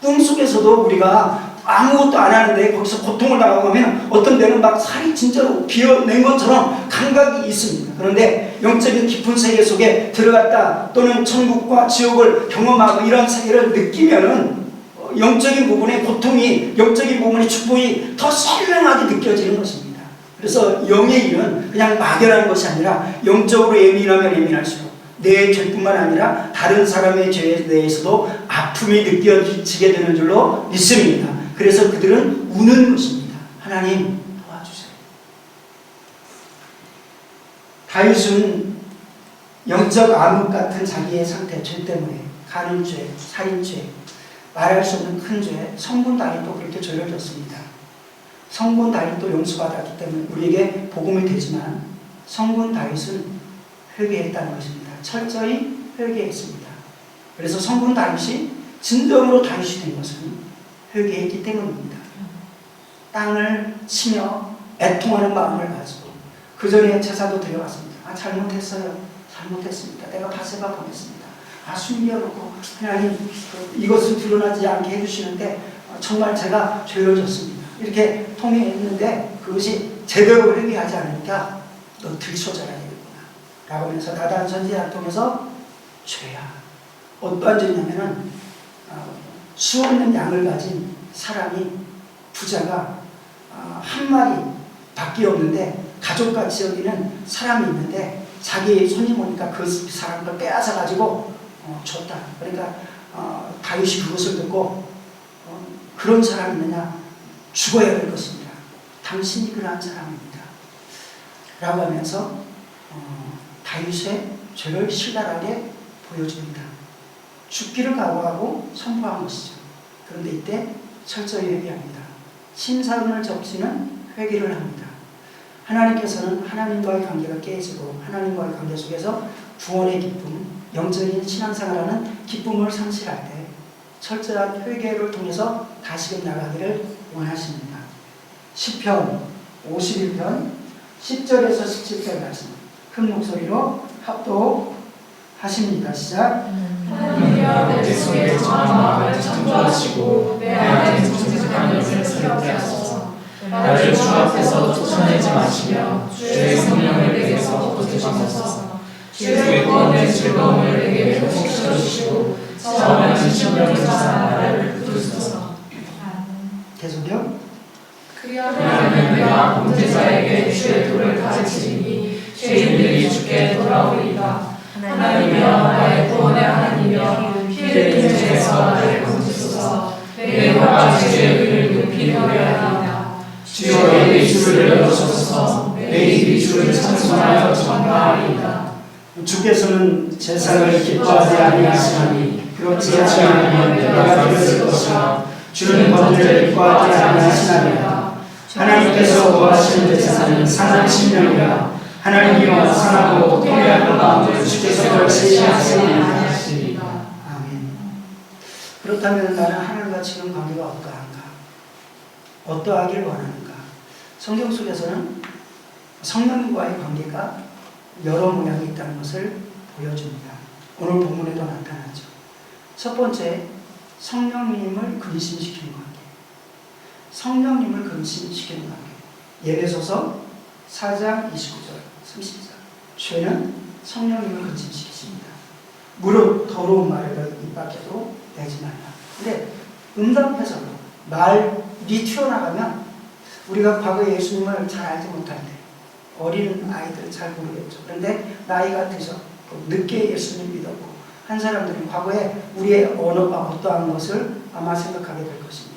꿈속에서도 우리가 아무것도 안 하는데 거기서 고통을 당하고 하면 어떤 데는 막 살이 진짜로 비어낸 것처럼 감각이 있습니다. 그런데 영적인 깊은 세계 속에 들어갔다 또는 천국과 지옥을 경험하고 이런 세계를 느끼면은 영적인 부분의 고통이, 영적인 부분의 축복이 더 선명하게 느껴지는 것입니다. 그래서 영의 일은 그냥 막연한 것이 아니라 영적으로 예민하면 예민할수록 내 죄뿐만 아니라 다른 사람의 죄에 대해서도 아픔이 느껴지게 되는 줄로 믿습니다. 그래서 그들은 우는 것입니다. 하나님 도와주세요. 다윗은 영적 암흑 같은 자기의 상태, 죄 때문에 간음죄, 살인죄, 말할 수 없는 큰 죄, 성군 다윗도 그렇게 죄를 졌습니다. 성군 다윗도 용서받았기 때문에 우리에게 복음이 되지만 성군 다윗은 회개했다는 것입니다. 철저히 회개했습니다. 그래서 성군 다윗이 진정으로 다윗이 된 것은 회개했기 때문입니다. 땅을 치며 애통하는 마음을 가지고 그 전에 제사도 드려왔습니다. 잘못했어요. 잘못했습니다. 내가 바세바 보냈습니다. 숨겨놓고 하나님 이것을 드러나지 않게 해주시는데 정말 제가 죄를 졌습니다. 이렇게 통회했는데 그것이 제대로 회개하지 않으니까 너 들춰져야 되겠구나 라고 하면서 나단 선지자를 통해서 죄야. 어떠한 죄냐면은 수없는 양을 가진 사람이 부자가 한 마리 밖에 없는데 가족같이 여기는 사람이 있는데 자기 손이 오니까 그 사람을 빼앗아 가지고 줬다. 그러니까 다윗이 그것을 듣고 그런 사람이 있느냐, 죽어야 될 것입니다. 당신이 그러한 사람입니다 라고 하면서 다윗의 죄를 신랄하게 보여줍니다. 죽기를 각오하고 선포한 것이죠. 그런데 이때 철저히 회개합니다. 심사은을 접치는 회개를 합니다. 하나님께서는 하나님과의 관계가 깨지고 하나님과의 관계 속에서 구원의 기쁨, 영적인 신앙생활하는 기쁨을 상실할 때 철저한 회개를 통해서 다시금 나가기를 원하십니다. 시편 51편 10절에서 17절 말씀 큰 목소리로 합독하십니다. 시작. 하나님이여 내 속에 정한 마음을 창조하시고 내 안에 정직한 영을 새롭게 하소서. 나를 주 앞에서 쫓아내지 마시며 주의 성령을 내게서 거두시옵소서. 주의 구원의 즐거움을 내게 회복시켜 주시고 자원하신 심령을 주사 나를 부르소서. 계속요. 그리하면 내가 범죄자에게 주의 도를 가르치리니 죄인들이 주께 돌아오리이다. 하나님이여 나의 구원의 하나님이여 피 흘린 죄에서 나를 건지소서. 내 혀가 주의 의를 높이 노래하리이다. 주여 내 주를 열어주소서. 내 입이 주를 찬송하여 전파하리이다. 주께서는 제사를 기뻐하지 아니하시나니 그렇지 않으면 내가 들었을 것이라. 주는 범죄를 기뻐하지 아니하시나니라. 하나님께서 구하시는 제사는 상한 심령이라. 하나님이여 상하고 통회하는 마음을 주께서 결시하시니라. 아멘. 그렇다면 나는 하나님과 지금 관계가 어떠한가? 어떠하길 원하는가? 성경 속에서는 성령과의 관계가 여러 모양이 있다는 것을 보여줍니다. 오늘 본문에도 나타나죠. 첫 번째, 성령님을 근심시키는 관계. 성령님을 근심시키는 관계. 예배소서 4장 29절, 30절. 죄는 성령님을 근심시키십니다. 무릇 더러운 말을 입 밖에도 내지 말라. 근데 응답해서 말이 튀어나가면 우리가 과거에 예수님을 잘 알지 못할 때 어린 아이들은 잘 모르겠죠. 그런데 나이가 드셨고 늦게 예수님 믿었고 한 사람들은 과거에 우리의 언어가 어떠한 것을 아마 생각하게 될 것입니다.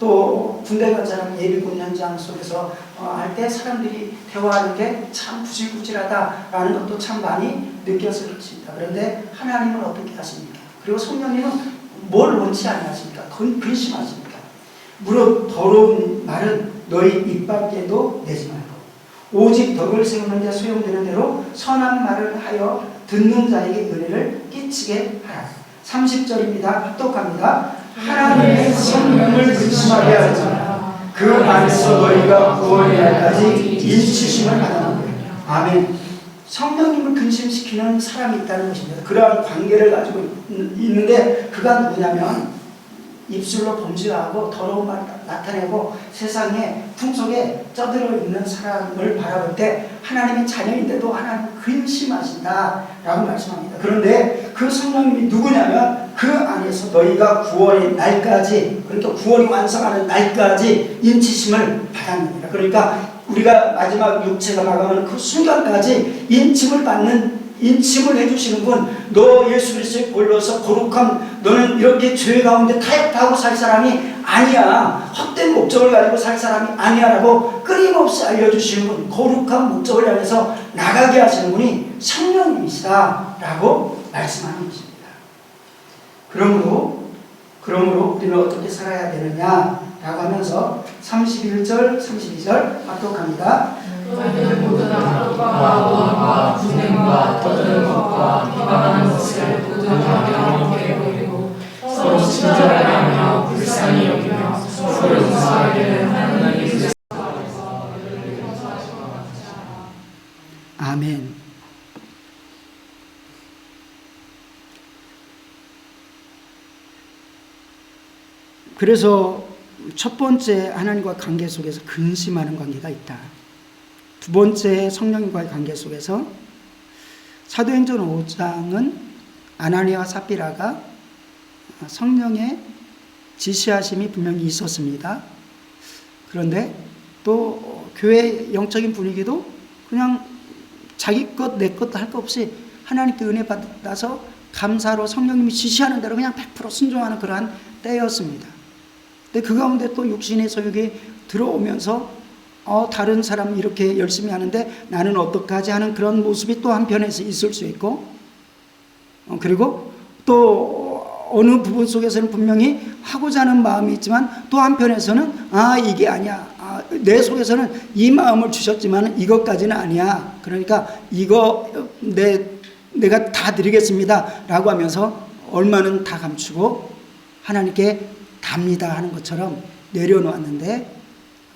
또 군대 간 사람 예비군 현장 속에서 할 때 사람들이 대화하는 게 참 구질구질하다라는 것도 참 많이 느꼈을 것입니다. 그런데 하나님은 어떻게 하십니까? 그리고 성령님은 뭘 원치 않으십니까? 근심하십니까? 무릇 더러운 말은 너희 입 밖에도 내지 말고 오직 덕을 세우는 데 소용되는 대로 선한 말을 하여 듣는 자에게 은혜를 끼치게 하라. 30절입니다. 합독합니다. 하나님의 성령을 근심하게 하지 마라. 그 안에서 너희가 구원의 날까지 인치심을 받았느니라. 아멘. 성령님을 근심시키는 사람이 있다는 것입니다. 그러한 관계를 가지고 있는데 그가 누구냐면 입술로 범죄하고 더러운 말 나타내고 세상의 풍속에 쩌들어 있는 사람을 바라볼 때 하나님의 자녀인데도 하나님 근심하신다라고 말씀합니다. 그런데 그 성령님이 누구냐면 그 안에서 너희가 구원의 날까지, 그러니까 구원이 완성하는 날까지 인치심을 받았느니라. 그러니까 우리가 마지막 육체가 마감하는 그 순간까지 인침을 해주시는 분, 너 예수 그리스도의 보혈로서 거룩함, 너는 이렇게 죄 가운데 타협하고 살 사람이 아니야, 헛된 목적을 가지고 살 사람이 아니야 라고 끊임없이 알려주시는 분, 거룩한 목적을 향해서 나가게 하시는 분이 성령님이시다 라고 말씀하는 것입니다. 그러므로 우리는 어떻게 살아야 되느냐 라고 하면서 31절, 32절 합독합니다. 너희는 모두 다 뜻과 원과 분행과 떠드는 것과 비방하는 것을 모두 다 명확하게 버리고 서로 친절하게 하며 불쌍히 여기며 서로 용서하기를 하나님이 그리스도 안에서 너희를 용서하신 것 같으시라. 아멘. 그래서 첫 번째 하나님과 관계 속에서 근심하는 관계가 있다. 두 번째 성령님과의 관계 속에서 사도행전 5장은 아나니아와 삽비라가 성령의 지시하심이 분명히 있었습니다. 그런데 또 교회 영적인 분위기도 그냥 자기 것 내 것 할 것 없이 하나님께 은혜 받아서 감사로 성령님이 지시하는 대로 그냥 100% 순종하는 그러한 때였습니다. 근데 그 가운데 또 육신의 소욕이 들어오면서 다른 사람 이렇게 열심히 하는데 나는 어떡하지 하는 그런 모습이 또 한편에서 있을 수 있고, 그리고 또 어느 부분 속에서는 분명히 하고자 하는 마음이 있지만 또 한편에서는 이게 아니야, 내 속에서는 이 마음을 주셨지만 이것까지는 아니야, 그러니까 이거 내가 다 드리겠습니다 라고 하면서 얼마는 다 감추고 하나님께 답니다 하는 것처럼 내려놓았는데,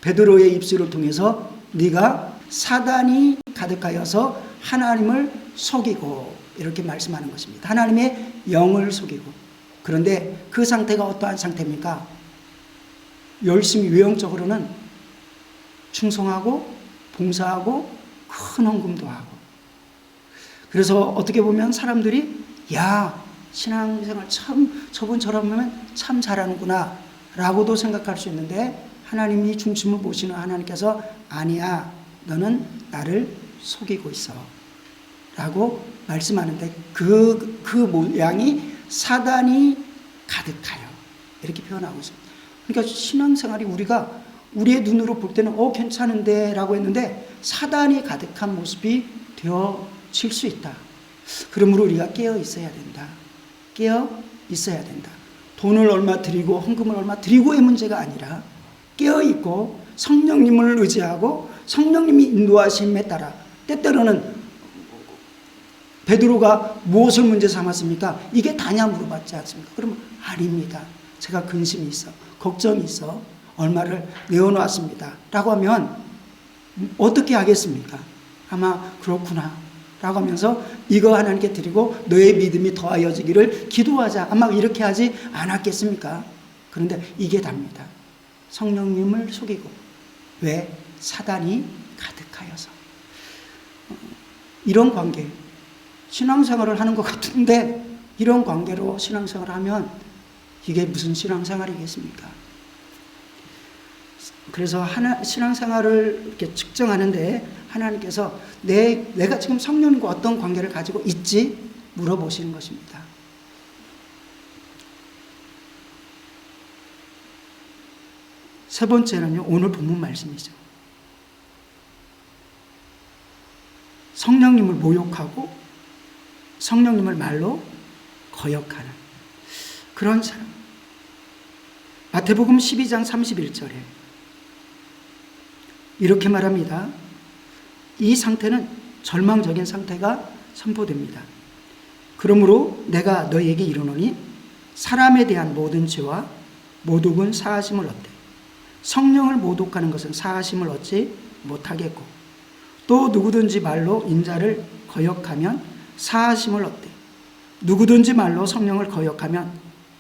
베드로의 입술을 통해서 네가 사단이 가득하여서 하나님을 속이고, 이렇게 말씀하는 것입니다. 하나님의 영을 속이고. 그런데 그 상태가 어떠한 상태입니까? 열심히 외형적으로는 충성하고 봉사하고 큰 헌금도 하고, 그래서 어떻게 보면 사람들이 야, 신앙생활 참 저분처럼 하면 참 잘하는구나 라고도 생각할 수 있는데, 하나님이 중심을 보시는 하나님께서 아니야, 너는 나를 속이고 있어 라고 말씀하는데, 그 모양이 사단이 가득하여 이렇게 표현하고 있습니다. 그러니까 신앙생활이 우리가 우리의 눈으로 볼 때는 괜찮은데 라고 했는데 사단이 가득한 모습이 되어질 수 있다. 그러므로 우리가 깨어 있어야 된다. 깨어 있어야 된다. 돈을 얼마 드리고 헌금을 얼마 드리고의 문제가 아니라 깨어있고 성령님을 의지하고 성령님이 인도하심에 따라, 때때로는 베드로가 무엇을 문제 삼았습니까? 이게 다냐 물어봤지 않습니까? 그러면 아닙니다. 제가 근심이 있어, 걱정이 있어, 얼마를 내어놓았습니다 라고 하면 어떻게 하겠습니까? 아마 그렇구나 라고 하면서 이거 하나님께 드리고 너의 믿음이 더하여지기를 기도하자, 아마 이렇게 하지 않았겠습니까? 그런데 이게 답니다. 성령님을 속이고. 왜? 사단이 가득하여서. 이런 관계, 신앙생활을 하는 것 같은데 이런 관계로 신앙생활을 하면 이게 무슨 신앙생활이겠습니까? 그래서 신앙생활을 이렇게 측정하는데 하나님께서 내가 지금 성령님과 어떤 관계를 가지고 있지 물어보시는 것입니다. 세 번째는요, 오늘 본문 말씀이죠. 성령님을 모욕하고 성령님을 말로 거역하는 그런 사람. 마태복음 12장 31절에 이렇게 말합니다. 이 상태는 절망적인 상태가 선포됩니다. 그러므로 내가 너희에게 이르노니 사람에 대한 모든 죄와 모독은 사하심을 얻되 성령을 모독하는 것은 사하심을 얻지 못하겠고, 또 누구든지 말로 인자를 거역하면 사하심을 얻되, 누구든지 말로 성령을 거역하면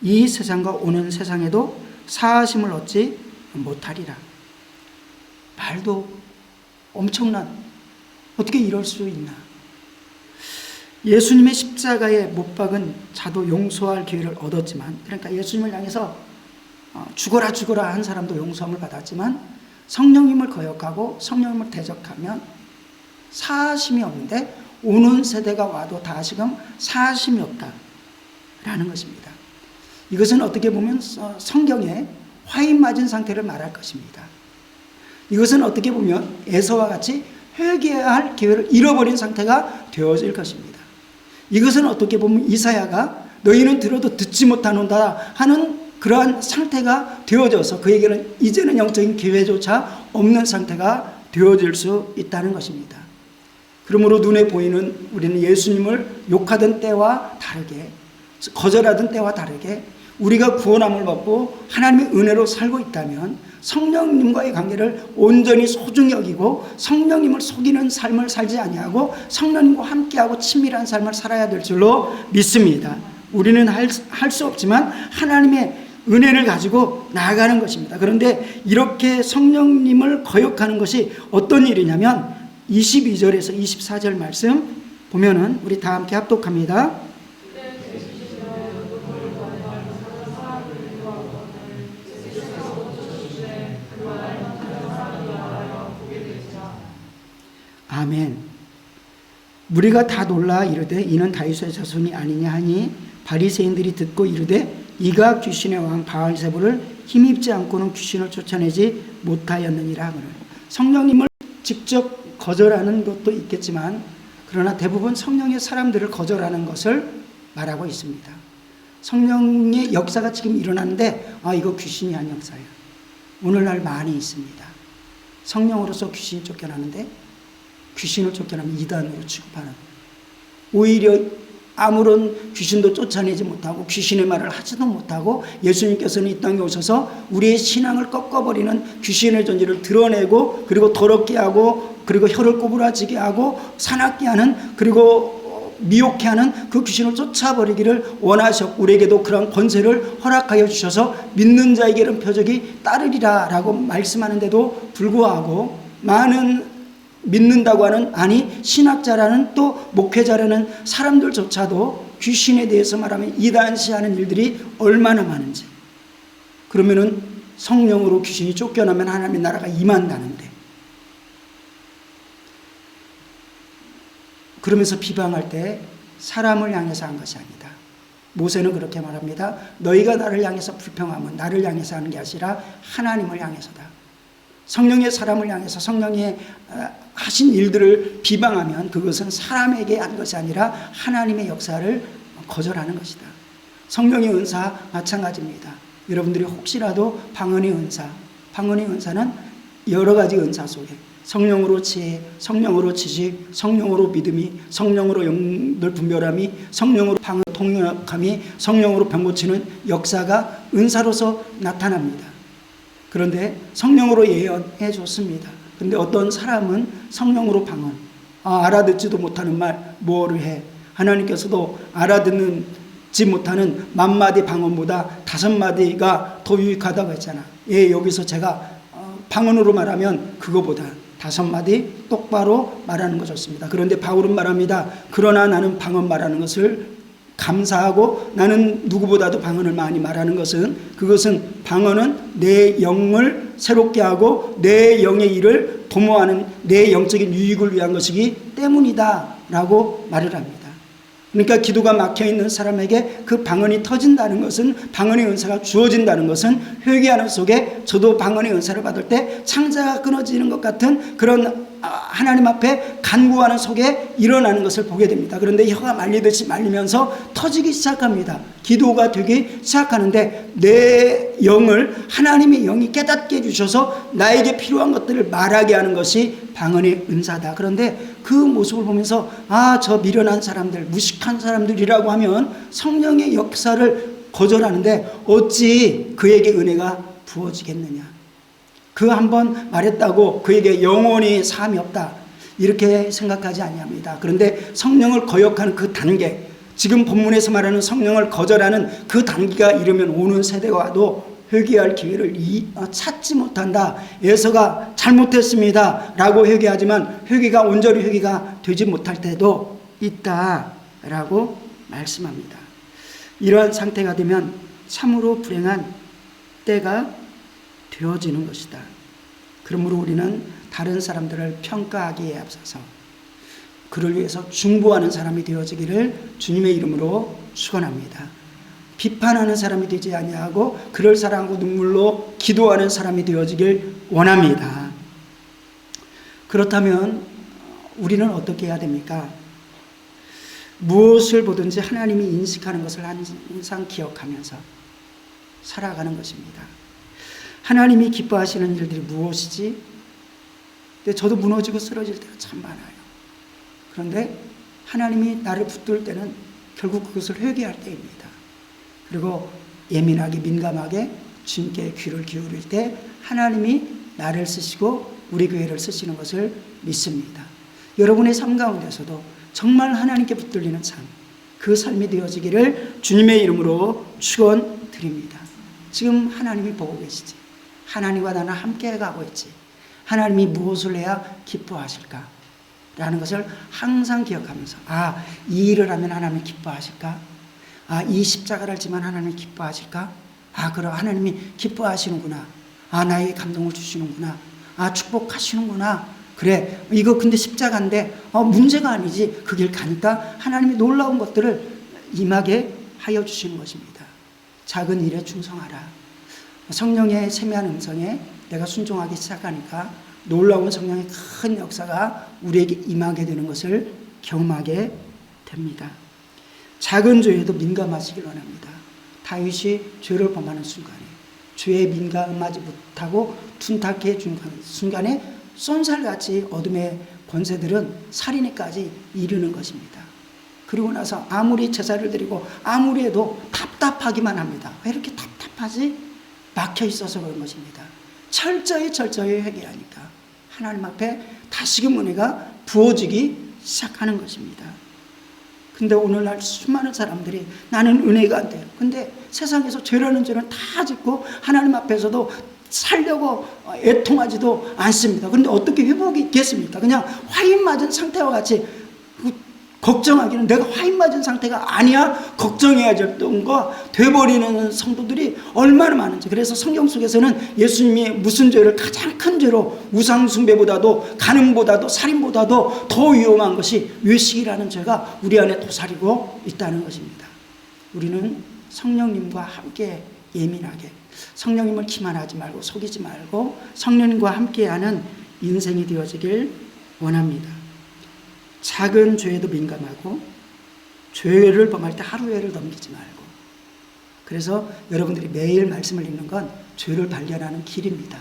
이 세상과 오는 세상에도 사하심을 얻지 못하리라. 말도 엄청난, 어떻게 이럴 수 있나. 예수님의 십자가에 못 박은 자도 용서할 기회를 얻었지만, 그러니까 예수님을 향해서 죽어라 죽어라 한 사람도 용서함을 받았지만, 성령님을 거역하고 성령님을 대적하면 사하심이 없는데, 오는 세대가 와도 다시금 사하심이 없다라는 것입니다. 이것은 어떻게 보면 성경에 화인 맞은 상태를 말할 것입니다. 이것은 어떻게 보면 에서와 같이 회개해야 할 기회를 잃어버린 상태가 되어질 것입니다. 이것은 어떻게 보면 이사야가 너희는 들어도 듣지 못하는다 하는 그러한 상태가 되어져서 그에게는 이제는 영적인 기회조차 없는 상태가 되어질 수 있다는 것입니다. 그러므로 눈에 보이는 우리는 예수님을 욕하던 때와 다르게, 거절하던 때와 다르게 우리가 구원함을 받고 하나님의 은혜로 살고 있다면 성령님과의 관계를 온전히 소중히 여기고 성령님을 속이는 삶을 살지 아니하고 성령님과 함께하고 친밀한 삶을 살아야 될 줄로 믿습니다. 우리는 할 수 없지만 하나님의 은혜를 가지고 나아가는 것입니다. 그런데 이렇게 성령님을 거역하는 것이 어떤 일이냐면 22절에서 24절 말씀 보면은 우리 다 함께 합독합니다. 아멘. 무리가 다 놀라 이르되 이는 다윗의 자손이 아니냐 하니 바리새인들이 듣고 이르되 이가 귀신의 왕 바알세불을 힘입지 않고는 귀신을 쫓아내지 못하였느니라. 성령님을 직접 거절하는 것도 있겠지만 그러나 대부분 성령의 사람들을 거절하는 것을 말하고 있습니다. 성령의 역사가 지금 일어나는데 이거 귀신이 아닌 역사예요. 오늘날 많이 있습니다. 성령으로서 귀신이 쫓겨나는데 귀신을 쫓겨나면 이단으로 취급하는, 오히려 아무런 귀신도 쫓아내지 못하고 귀신의 말을 하지도 못하고 예수님께서는 이 땅에 오셔서 우리의 신앙을 꺾어버리는 귀신의 존재를 드러내고 그리고 더럽게 하고 그리고 혀를 꼬부라지게 하고 사납게 하는 그리고 미혹해 하는 그 귀신을 쫓아버리기를 원하셨고 우리에게도 그런 권세를 허락하여 주셔서 믿는 자에게는 표적이 따르리라 라고 말씀하는데도 불구하고 많은 믿는다고 하는, 아니 신학자라는 또 목회자라는 사람들조차도 귀신에 대해서 말하면 이단시하는 일들이 얼마나 많은지. 그러면은 성령으로 귀신이 쫓겨나면 하나님의 나라가 임한다는데, 그러면서 비방할 때 사람을 향해서 한 것이 아니다. 모세는 그렇게 말합니다. 너희가 나를 향해서 불평하면 나를 향해서 하는 게 아니라 하나님을 향해서다. 성령의 사람을 향해서 성령의 하신 일들을 비방하면 그것은 사람에게 한 것이 아니라 하나님의 역사를 거절하는 것이다. 성령의 은사 마찬가지입니다. 여러분들이 혹시라도 방언의 은사는 여러 가지 은사 속에 성령으로 지혜, 성령으로 지식, 성령으로 믿음이, 성령으로 영들 분별함이, 성령으로 방언 통역함이, 성령으로 병 고치는 역사가 은사로서 나타납니다. 그런데 성령으로 예언해 줬습니다. 그런데 어떤 사람은 성령으로 방언, 알아듣지도 못하는 말 뭐를 해. 하나님께서도 알아듣지 못하는 10,000마디 방언보다 5마디가 더 유익하다고 했잖아. 여기서 제가 방언으로 말하면 그거보다 5마디 똑바로 말하는 거 좋습니다. 그런데 바울은 말합니다. 그러나 나는 방언 말하는 것을 감사하고 나는 누구보다도 방언을 많이 말하는 것은, 그것은 방언은 내 영을 새롭게 하고 내 영의 일을 도모하는 내 영적인 유익을 위한 것이기 때문이다 라고 말을 합니다. 그러니까 기도가 막혀있는 사람에게 그 방언이 터진다는 것은, 방언의 은사가 주어진다는 것은 회개하는 속에 저도 방언의 은사를 받을 때 창자가 끊어지는 것 같은 그런 하나님 앞에 간구하는 속에 일어나는 것을 보게 됩니다. 그런데 혀가 말리듯이 말리면서 터지기 시작합니다. 기도가 되기 시작하는데 내 영을 하나님의 영이 깨닫게 해주셔서 나에게 필요한 것들을 말하게 하는 것이 방언의 은사다. 그런데 그 모습을 보면서 저 미련한 사람들, 무식한 사람들이라고 하면 성령의 역사를 거절하는데 어찌 그에게 은혜가 부어지겠느냐. 그 한 번 말했다고 그에게 영원히 사함이 없다, 이렇게 생각하지 아니합니다. 그런데 성령을 거역하는 그 단계, 지금 본문에서 말하는 성령을 거절하는 그 단계가 이르면 오는 세대가 와도 회개할 기회를 찾지 못한다. 에서가 잘못했습니다 라고 회개하지만 회개가 온전히 회개가 되지 못할 때도 있다라고 말씀합니다. 이러한 상태가 되면 참으로 불행한 때가 되어지는 것이다. 그러므로 우리는 다른 사람들을 평가하기에 앞서서 그를 위해서 중보하는 사람이 되어지기를 주님의 이름으로 축원합니다. 비판하는 사람이 되지 아니하고 그를 사랑하고 눈물로 기도하는 사람이 되어지길 원합니다. 그렇다면 우리는 어떻게 해야 됩니까? 무엇을 보든지 하나님이 인식하는 것을 항상 기억하면서 살아가는 것입니다. 하나님이 기뻐하시는 일들이 무엇이지? 근데 저도 무너지고 쓰러질 때가 참 많아요. 그런데 하나님이 나를 붙들 때는 결국 그것을 회개할 때입니다. 그리고 예민하게 민감하게 주님께 귀를 기울일 때 하나님이 나를 쓰시고 우리 교회를 쓰시는 것을 믿습니다. 여러분의 삶 가운데서도 정말 하나님께 붙들리는 삶, 그 삶이 되어지기를 주님의 이름으로 축원드립니다. 지금 하나님이 보고 계시지? 하나님과 나는 함께 가고 있지? 하나님이 무엇을 해야 기뻐하실까? 라는 것을 항상 기억하면서 이 일을 하면 하나님이 기뻐하실까? 이 십자가를 지면 하나님이 기뻐하실까? 그럼 하나님이 기뻐하시는구나. 나에게 감동을 주시는구나. 축복하시는구나. 그래, 이거 근데 십자가인데 문제가 아니지. 그 길 가니까 하나님이 놀라운 것들을 임하게 하여 주시는 것입니다. 작은 일에 충성하라. 성령의 세미한 음성에 내가 순종하기 시작하니까 놀라운 성령의 큰 역사가 우리에게 임하게 되는 것을 경험하게 됩니다. 작은 죄에도 민감하시길 원합니다. 다윗이 죄를 범하는 순간에, 죄에 민감하지 못하고 둔탁해 준 순간에 쏜살같이 어둠의 권세들은 살인까지 이르는 것입니다. 그리고 나서 아무리 제사를 드리고 아무리 해도 답답하기만 합니다. 왜 이렇게 답답하지? 막혀 있어서 그런 것입니다. 철저히 회개하니까 하나님 앞에 다시금 은혜가 부어지기 시작하는 것입니다. 근데 오늘날 수많은 사람들이 나는 은혜가 안 돼요. 근데 세상에서 죄라는 죄는 다 짓고 하나님 앞에서도 살려고 애통하지도 않습니다. 그런데 어떻게 회복이 있겠습니까? 그냥 화인 맞은 상태와 같이 걱정하기는 내가 화인 맞은 상태가 아니야 걱정해야 정도가 돼버리는 성도들이 얼마나 많은지. 그래서 성경 속에서는 예수님이 무슨 죄를 가장 큰 죄로 우상 숭배보다도 간음보다도 살인보다도 더 위험한 것이 외식이라는 죄가 우리 안에 도사리고 있다는 것입니다. 우리는 성령님과 함께 예민하게, 성령님을 기만하지 말고 속이지 말고 성령님과 함께하는 인생이 되어지길 원합니다. 작은 죄에도 민감하고 죄를 범할 때 하루에를 넘기지 말고. 그래서 여러분들이 매일 말씀을 읽는 건 죄를 발견하는 길입니다.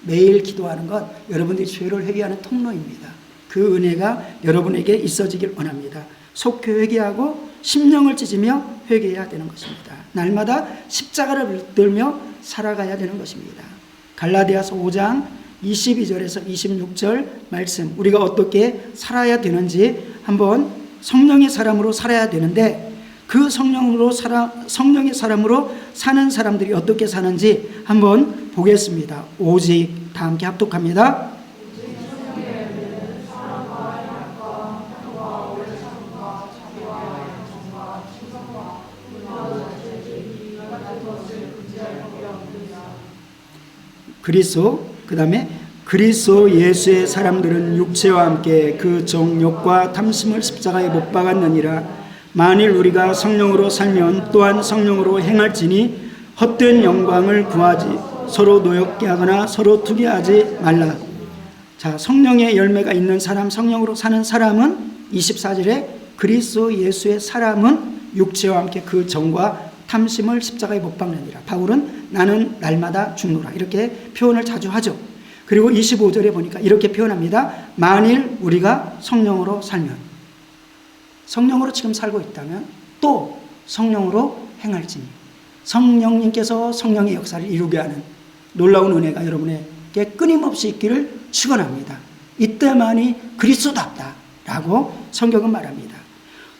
매일 기도하는 건 여러분들이 죄를 회개하는 통로입니다. 그 은혜가 여러분에게 있어지길 원합니다. 속히 회개하고 심령을 찢으며 회개해야 되는 것입니다. 날마다 십자가를 붙들며 살아가야 되는 것입니다. 갈라디아서 5장 22절에서 26절 말씀, 우리가 어떻게 살아야 되는지 한번 성령의 사람으로 살아야 되는데 그 성령의 사람으로 사는 사람들이 어떻게 사는지 한번 보겠습니다. 오직 다 함께 합독합니다. 그 다음에 그리스도 예수의 사람들은 육체와 함께 그 정욕과 탐심을 십자가에 못 박았느니라. 만일 우리가 성령으로 살면 또한 성령으로 행할지니 헛된 영광을 구하지 서로 노엽게 하거나 서로 투기하지 말라. 자, 성령의 열매가 있는 사람, 성령으로 사는 사람은 24절에 그리스도 예수의 사람은 육체와 함께 그 정과 탐심을 십자가에 못 박느니라. 바울은 나는 날마다 죽노라 이렇게 표현을 자주 하죠. 그리고 25절에 보니까 이렇게 표현합니다. 만일 우리가 성령으로 살면, 성령으로 지금 살고 있다면 또 성령으로 행할지니, 성령님께서 성령의 역사를 이루게 하는 놀라운 은혜가 여러분의 끊임없이 있기를 축원합니다. 이때만이 그리스도답다라고 성경은 말합니다.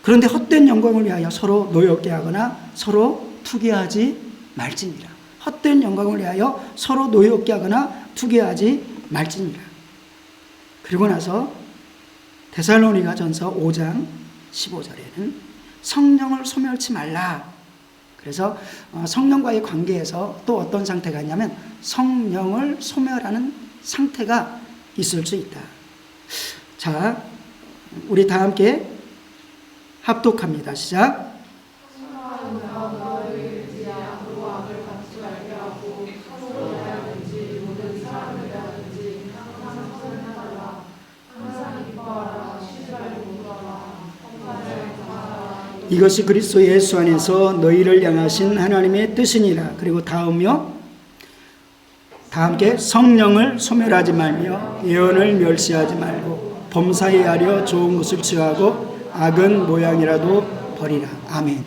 그런데 헛된 영광을 위하여 서로 노엽게 하거나 서로 투기하지 말지니라. 헛된 영광을 위하여 서로 노엽게 하거나 투기하지 말지니라. 그리고 나서 데살로니가전서 5장 15절에는 성령을 소멸치 말라. 그래서 성령과의 관계에서 또 어떤 상태가 있냐면 성령을 소멸하는 상태가 있을 수 있다. 자, 우리 다 함께 합독합니다. 시작. 이것이 그리스도 예수 안에서 너희를 향하신 하나님의 뜻이니라. 그리고 다음요. 다 함께 성령을 소멸하지 말며 예언을 멸시하지 말고 범사에 하려 좋은 것을 취하고 악은 모양이라도 버리라. 아멘.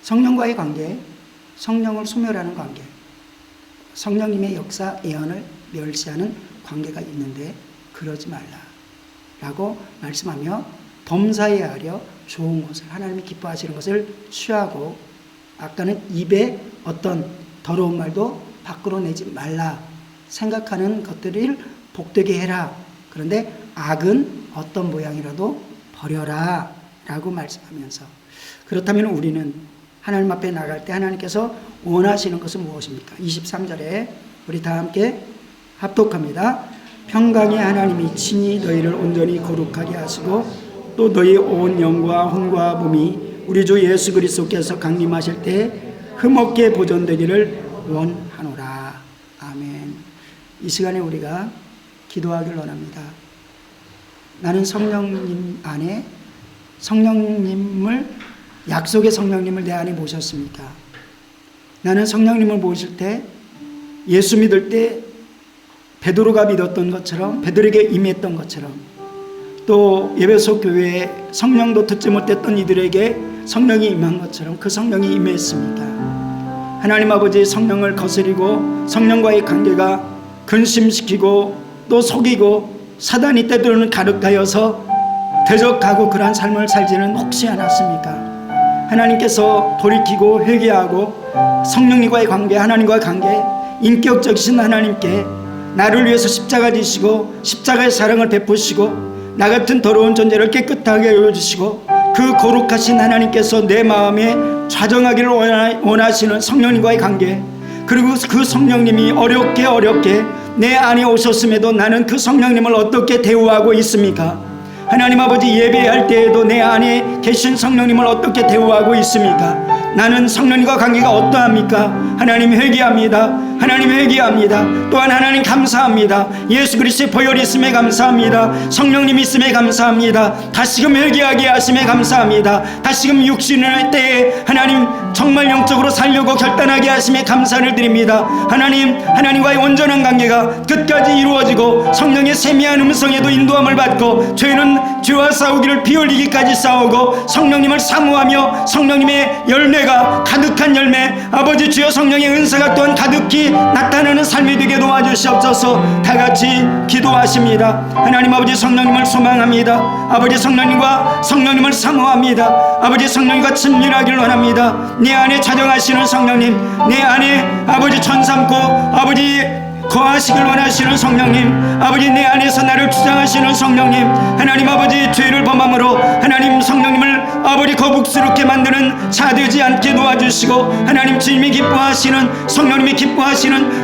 성령과의 관계, 성령을 소멸하는 관계, 성령님의 역사, 예언을 멸시하는 관계가 있는데 그러지 말라라고 말씀하며 범사에 하려 좋은 것을, 하나님이 기뻐하시는 것을 취하고, 아까는 입에 어떤 더러운 말도 밖으로 내지 말라, 생각하는 것들을 복되게 해라. 그런데 악은 어떤 모양이라도 버려라 라고 말씀하면서, 그렇다면 우리는 하나님 앞에 나갈 때 하나님께서 원하시는 것은 무엇입니까? 23절에 우리 다 함께 합독합니다. 평강의 하나님이 친히 너희를 온전히 거룩하게 하시고 또 너희 온 영과 혼과 몸이 우리 주 예수 그리스도께서 강림하실 때 흠없게 보존되기를 원하노라. 아멘. 이 시간에 우리가 기도하기를 원합니다. 나는 성령님 안에 성령님을, 약속의 성령님을 내 안에 모셨습니까? 나는 성령님을 모실 때, 예수 믿을 때 베드로가 믿었던 것처럼, 베드로에게 임했던 것처럼, 또 에베소 교회에 성령도 듣지 못했던 이들에게 성령이 임한 것처럼 그 성령이 임했습니까? 하나님 아버지의 성령을 거스리고 성령과의 관계가 근심시키고 또 속이고 사단이 때로는 가득하여서 대적하고 그러한 삶을 살지는 혹시 않았습니까? 하나님께서 돌이키고 회개하고 성령님과의 관계, 하나님과의 관계, 인격적이신 하나님께 나를 위해서 십자가 지시고 십자가의 사랑을 베푸시고 나 같은 더러운 존재를 깨끗하게 여겨주시고 그 거룩하신 하나님께서 내 마음에 좌정하기를 원하시는 성령님과의 관계, 그리고 그 성령님이 어렵게 내 안에 오셨음에도 나는 그 성령님을 어떻게 대우하고 있습니까? 하나님 아버지 예배할 때에도 내 안에 계신 성령님을 어떻게 대우하고 있습니까? 나는 성령님과 관계가 어떠합니까? 하나님 회개합니다. 하나님 회개합니다. 또한 하나님 감사합니다. 예수 그리스도의 보혈이 있음에 감사합니다. 성령님 있음에 감사합니다. 다시금 회개하게 하심에 감사합니다. 다시금 육신의 때에 하나님 정말 영적으로 살려고 결단하게 하심에 감사를 드립니다. 하나님과의 온전한 관계가 끝까지 이루어지고 성령의 세미한 음성에도 인도함을 받고 죄와 싸우기를 피 흘리기까지 싸우고 성령님을 사모하며 성령님의 열매가 가득한 열매, 아버지 주여 성령의 은사가 또한 가득히 나타나는 삶이 되게 도와주시옵소서. 다같이 기도하십니다. 하나님 아버지 성령님을 소망합니다. 아버지 성령님을 사모합니다. 아버지 성령님과 친밀하기를 원합니다. 내 안에 자정하시는 성령님, 내 안에 아버지 천삼고 아버지 거하시길 원하시는 성령님, 아버지 내 안에서 나를 주장하시는 성령님, 하나님 아버지 죄를 범함으로 하나님 성령님을 아버지 거북스럽게 만드는 자 되지 않게 도와주시고, 하나님 주님이 기뻐하시는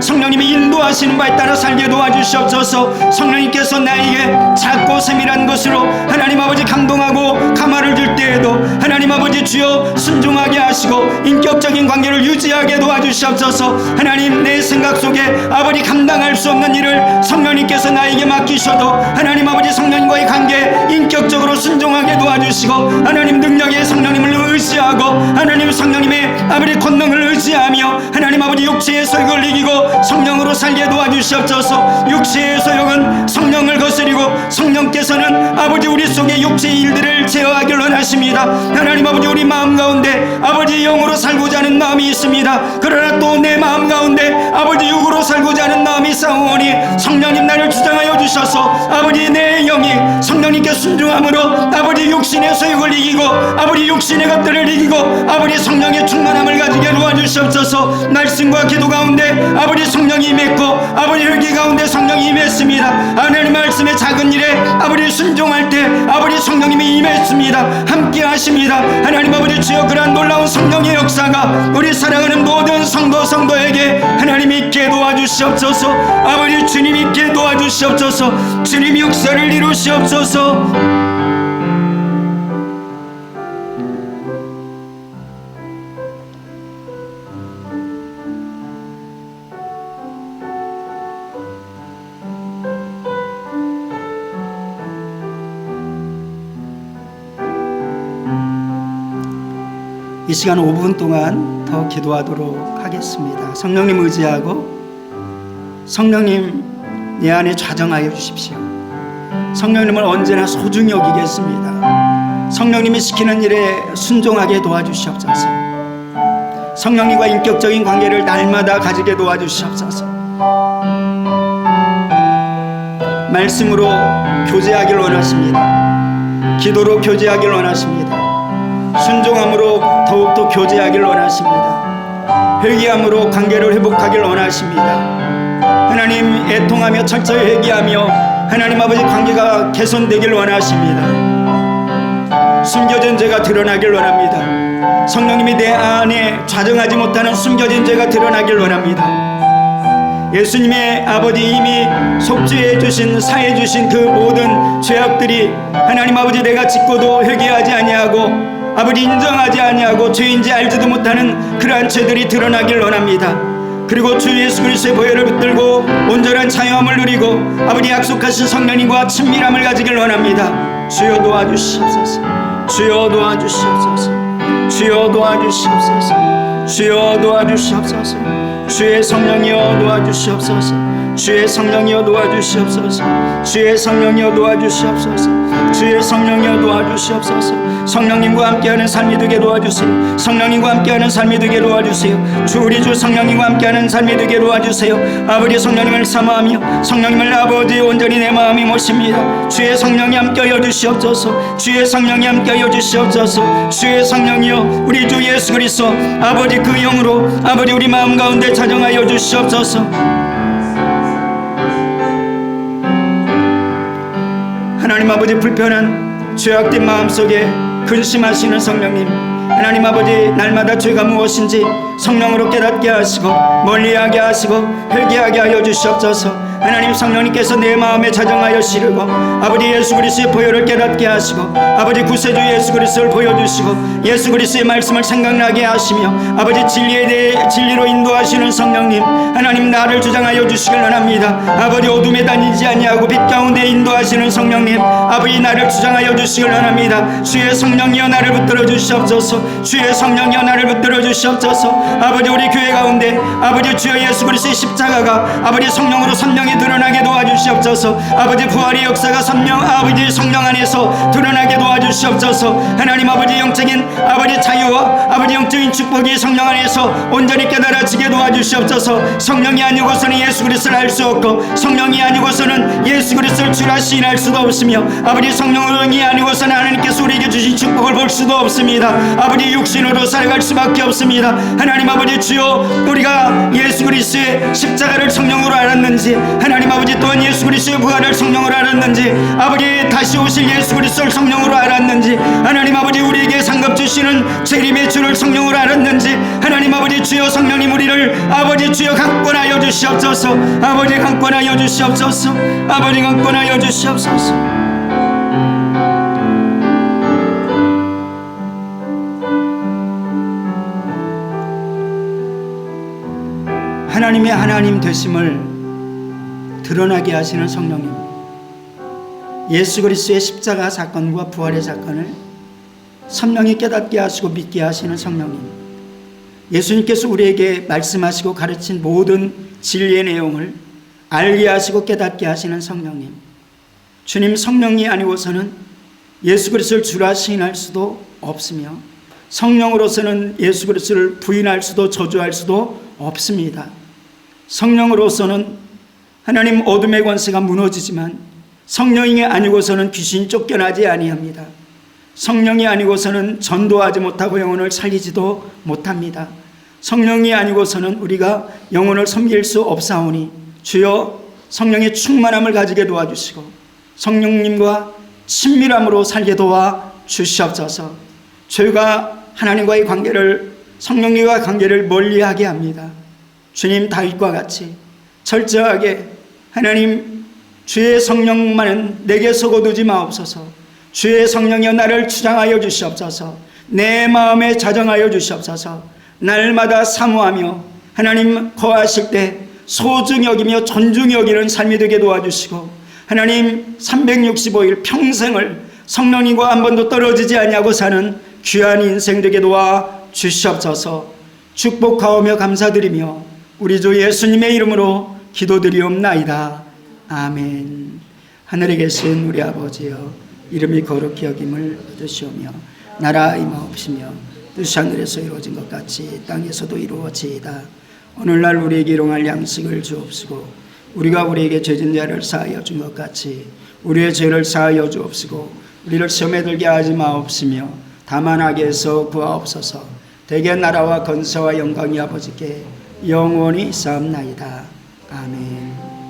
성령님이 인도하시는 바에 따라 살게 도와주시옵소서. 성령님께서 나에게 작고 세밀한 것으로 하나님 아버지 감동하고 감화를 줄 때에도 하나님 아버지 주여 순종하게 하시고 인격적인 관계를 유지하게 도와주시옵소서. 하나님 내 생각 속에 아버지 감당할 수 없는 일을 성령님께서 나에게 맡기셔도 하나님 아버지 성령님과의 관계 인격적으로 순종하게 도와주시고, 하나님 능력의 성령님을 의지하고 하나님 성령님의 아버지 권능을 의지하며 하나님 아버지 육체의 소욕을 이기고 성령으로 살게 도와주시옵소서. 육체의 소욕은 성령을 거스리고 성령께서는 아버지 우리 속에 육체의 일들을 제어하길 원하십니다. 하나님 아버지 우리 마음 가운데 아버지 영으로 살고자 하는 마음이 있습니다. 그러나 또 내 마음 가운데 아버지 육으로 살고자 하는 마음이 싸우오니 성령님 나를 주장하여 주셔서 아버지 내 영이 성령님께 순종함으로 아버지 육신의 소욕을 이기고 아버지 육신의 것들을 이기고 아버지 성령의 충만함을 가지게 도와주시옵소서. 말씀과 기도 가운데 아버지 성령이 임했고 아버지 회개 가운데 성령이 임했습니다. 하나님 말씀의 작은 일에 아버지 순종할 때 아버지 성령님이 임했습니다. 함께 하십니다. 하나님 아버지 주여 그러한 놀라운 성령의 역사가 우리 사랑하는 모든 성도에게 하나님 있게 도와주시옵소서. 아버지 주님 있게 도와주시옵소서. 주님 역사를 이루시옵소서. 이 시간 5분 동안 더 기도하도록 하겠습니다. 성령님 의지하고 성령님 내 안에 좌정하여 주십시오. 성령님을 언제나 소중히 여기겠습니다. 성령님이 시키는 일에 순종하게 도와주시옵소서. 성령님과 인격적인 관계를 날마다 가지게 도와주시옵소서. 말씀으로 교제하길 원하십니다. 기도로 교제하길 원하십니다. 순종함으로 더욱더 교제하길 원하십니다. 회개함으로 관계를 회복하길 원하십니다. 하나님 애통하며 철저히 회개하며 하나님 아버지 관계가 개선되길 원하십니다. 숨겨진 죄가 드러나길 원합니다. 성령님이 내 안에 좌정하지 못하는 숨겨진 죄가 드러나길 원합니다. 예수님의 아버지 이미 속죄해 주신 사해 주신 그 모든 죄악들이 하나님 아버지 내가 짓고도 회개하지 아니하고 아버지 인정하지 아니하고 죄인지 알지도 못하는 그러한 죄들이 드러나길 원합니다. 그리고 주 예수 그리스도의 보혈을 붙들고 온전한 자유함을 누리고 아버지 약속하신 성령님과 친밀함을 가지길 원합니다. 주여 도와주시옵소서. 주여 도와주시옵소서. 주여 도와주시옵소서. 주여 도와주시옵소서. 주의 성령이여 도와주시옵소서. 주의 성령이여 도와주시옵소서. 주의 성령이여 도와주시옵소서. 주의 성령이여 도와주시옵소서. 성령님과 함께하는 삶이 되게 도와주세요. 성령님과 함께하는 삶이 되게 도와주세요. 우리 주 성령님과 함께하는 삶이 되게 도와주세요. 아버지 성령님을 사모하며 성령님을 아버지 온전히 내 마음이 모십니다. 주의 성령이 함께하여 주시옵소서. 주의 성령이 함께하여 주시옵소서. 주의 성령이여 우리 주 예수 그리스도 아버지 그 영으로 아버지 우리 마음 가운데 자정하여 주시옵소서. 하나님 아버지 불편한 죄악된 마음속에 근심하시는 성령님, 하나님 아버지 날마다 죄가 무엇인지 성령으로 깨닫게 하시고 멀리하게 하시고 회개하게 하여 주시옵소서. 하나님 성령님께서 내 마음에 자정하여 시르고 아버지 예수 그리스도의 보혈을 깨닫게 하시고 아버지 구세주 예수 그리스도를 보여주시고 예수 그리스도의 말씀을 생각나게 하시며 아버지 진리에 대해 진리로 인도하시는 성령님, 하나님 나를 주장하여 주시길 원합니다. 아버지 어둠에 다니지 아니하고 빛 가운데 인도하시는 성령님, 아버지 나를 주장하여 주시길 원합니다. 주의 성령이여 나를 붙들어 주시옵소서. 주의 성령이여 나를 붙들어 주시옵소서. 아버지 우리 교회 가운데 아버지 주여 예수 그리스도의 십자가가 아버지 성령으로 선명히 드러나게 도와주시옵소서. 아버지 부활의 역사가 아버지 성령 안에서 드러나게 도와주시옵소서. 하나님 아버지 영적인 아버지 자유와 아버지 영적인 축복이 성령 안에서 온전히 깨달아지게 도와주시옵소서. 성령이 아니고서는 예수 그리스도를 알 수 없고 성령이 아니고서는 예수 그리스도를 주라 시인할 수도 없으며 아버지 성령이 아니고서는 하나님께서 우리에게 주신 축복을 볼 수도 없습니다. 아버지 육신으로 살아갈 수밖에 없습니다. 하나님 아버지 주여 우리가 예수 그리스도의 십자가를 성령으로 알았는지 하나님 아버지 또한 예수 그리스도의 부활을 성령으로 알았는지 아버지 다시 오실 예수 그리스도를 성령으로 알았는지 하나님 아버지 우리에게 상급 주시는 재림의 주를 성령으로 알았는지 하나님 아버지 주여 성령님 우리를 아버지 주여 강권하여 주시옵소서. 아버지 강권하여 주시옵소서. 아버지 강권하여 주시옵소서. 하나님의 하나님 되심을 드러나게 하시는 성령님, 예수 그리스도의 십자가 사건과 부활의 사건을 성령이 깨닫게 하시고 믿게 하시는 성령님, 예수님께서 우리에게 말씀하시고 가르친 모든 진리의 내용을 알게 하시고 깨닫게 하시는 성령님, 주님 성령이 아니고서는 예수 그리스도를 주라 시인할 수도 없으며 성령으로서는 예수 그리스도를 부인할 수도 저주할 수도 없습니다. 성령으로서는 하나님 어둠의 권세가 무너지지만 성령이 아니고서는 귀신이 쫓겨나지 아니합니다. 성령이 아니고서는 전도하지 못하고 영혼을 살리지도 못합니다. 성령이 아니고서는 우리가 영혼을 섬길 수 없사오니 주여 성령의 충만함을 가지게 도와주시고 성령님과 친밀함으로 살게 도와 주시옵소서. 저희가 하나님과의 관계를, 성령님과 관계를 멀리하게 합니다. 주님, 다윗과 같이 철저하게 하나님 주의 성령만은 내게 속어두지 마옵소서. 주의 성령이여 나를 주장하여 주시옵소서. 내 마음에 자정하여 주시옵소서. 날마다 사모하며 하나님 거하실 때 소중히 여기며 존중히 여기는 삶이 되게 도와주시고 하나님 365일 평생을 성령님과 한 번도 떨어지지 아니하고 사는 귀한 인생 되게 도와 주시옵소서. 축복하오며 감사드리며 우리 주 예수님의 이름으로 기도드리옵나이다. 아멘. 하늘에 계신 우리 아버지여, 이름이 거룩히 여김을 얻으시오며 나라 임하옵시며 뜻이 하늘에서 이루어진 것 같이 땅에서도 이루어지이다. 오늘날 우리에게 일용할 양식을 주옵시고 우리가 우리에게 죄진 자를 사하여 준 것 같이 우리의 죄를 사하여 주옵시고 우리를 시험에 들게 하지 마옵시며 다만 악에서 구하옵소서. 대개 나라와 건세와 영광이 아버지께 영원히 있사옵나이다. 아멘.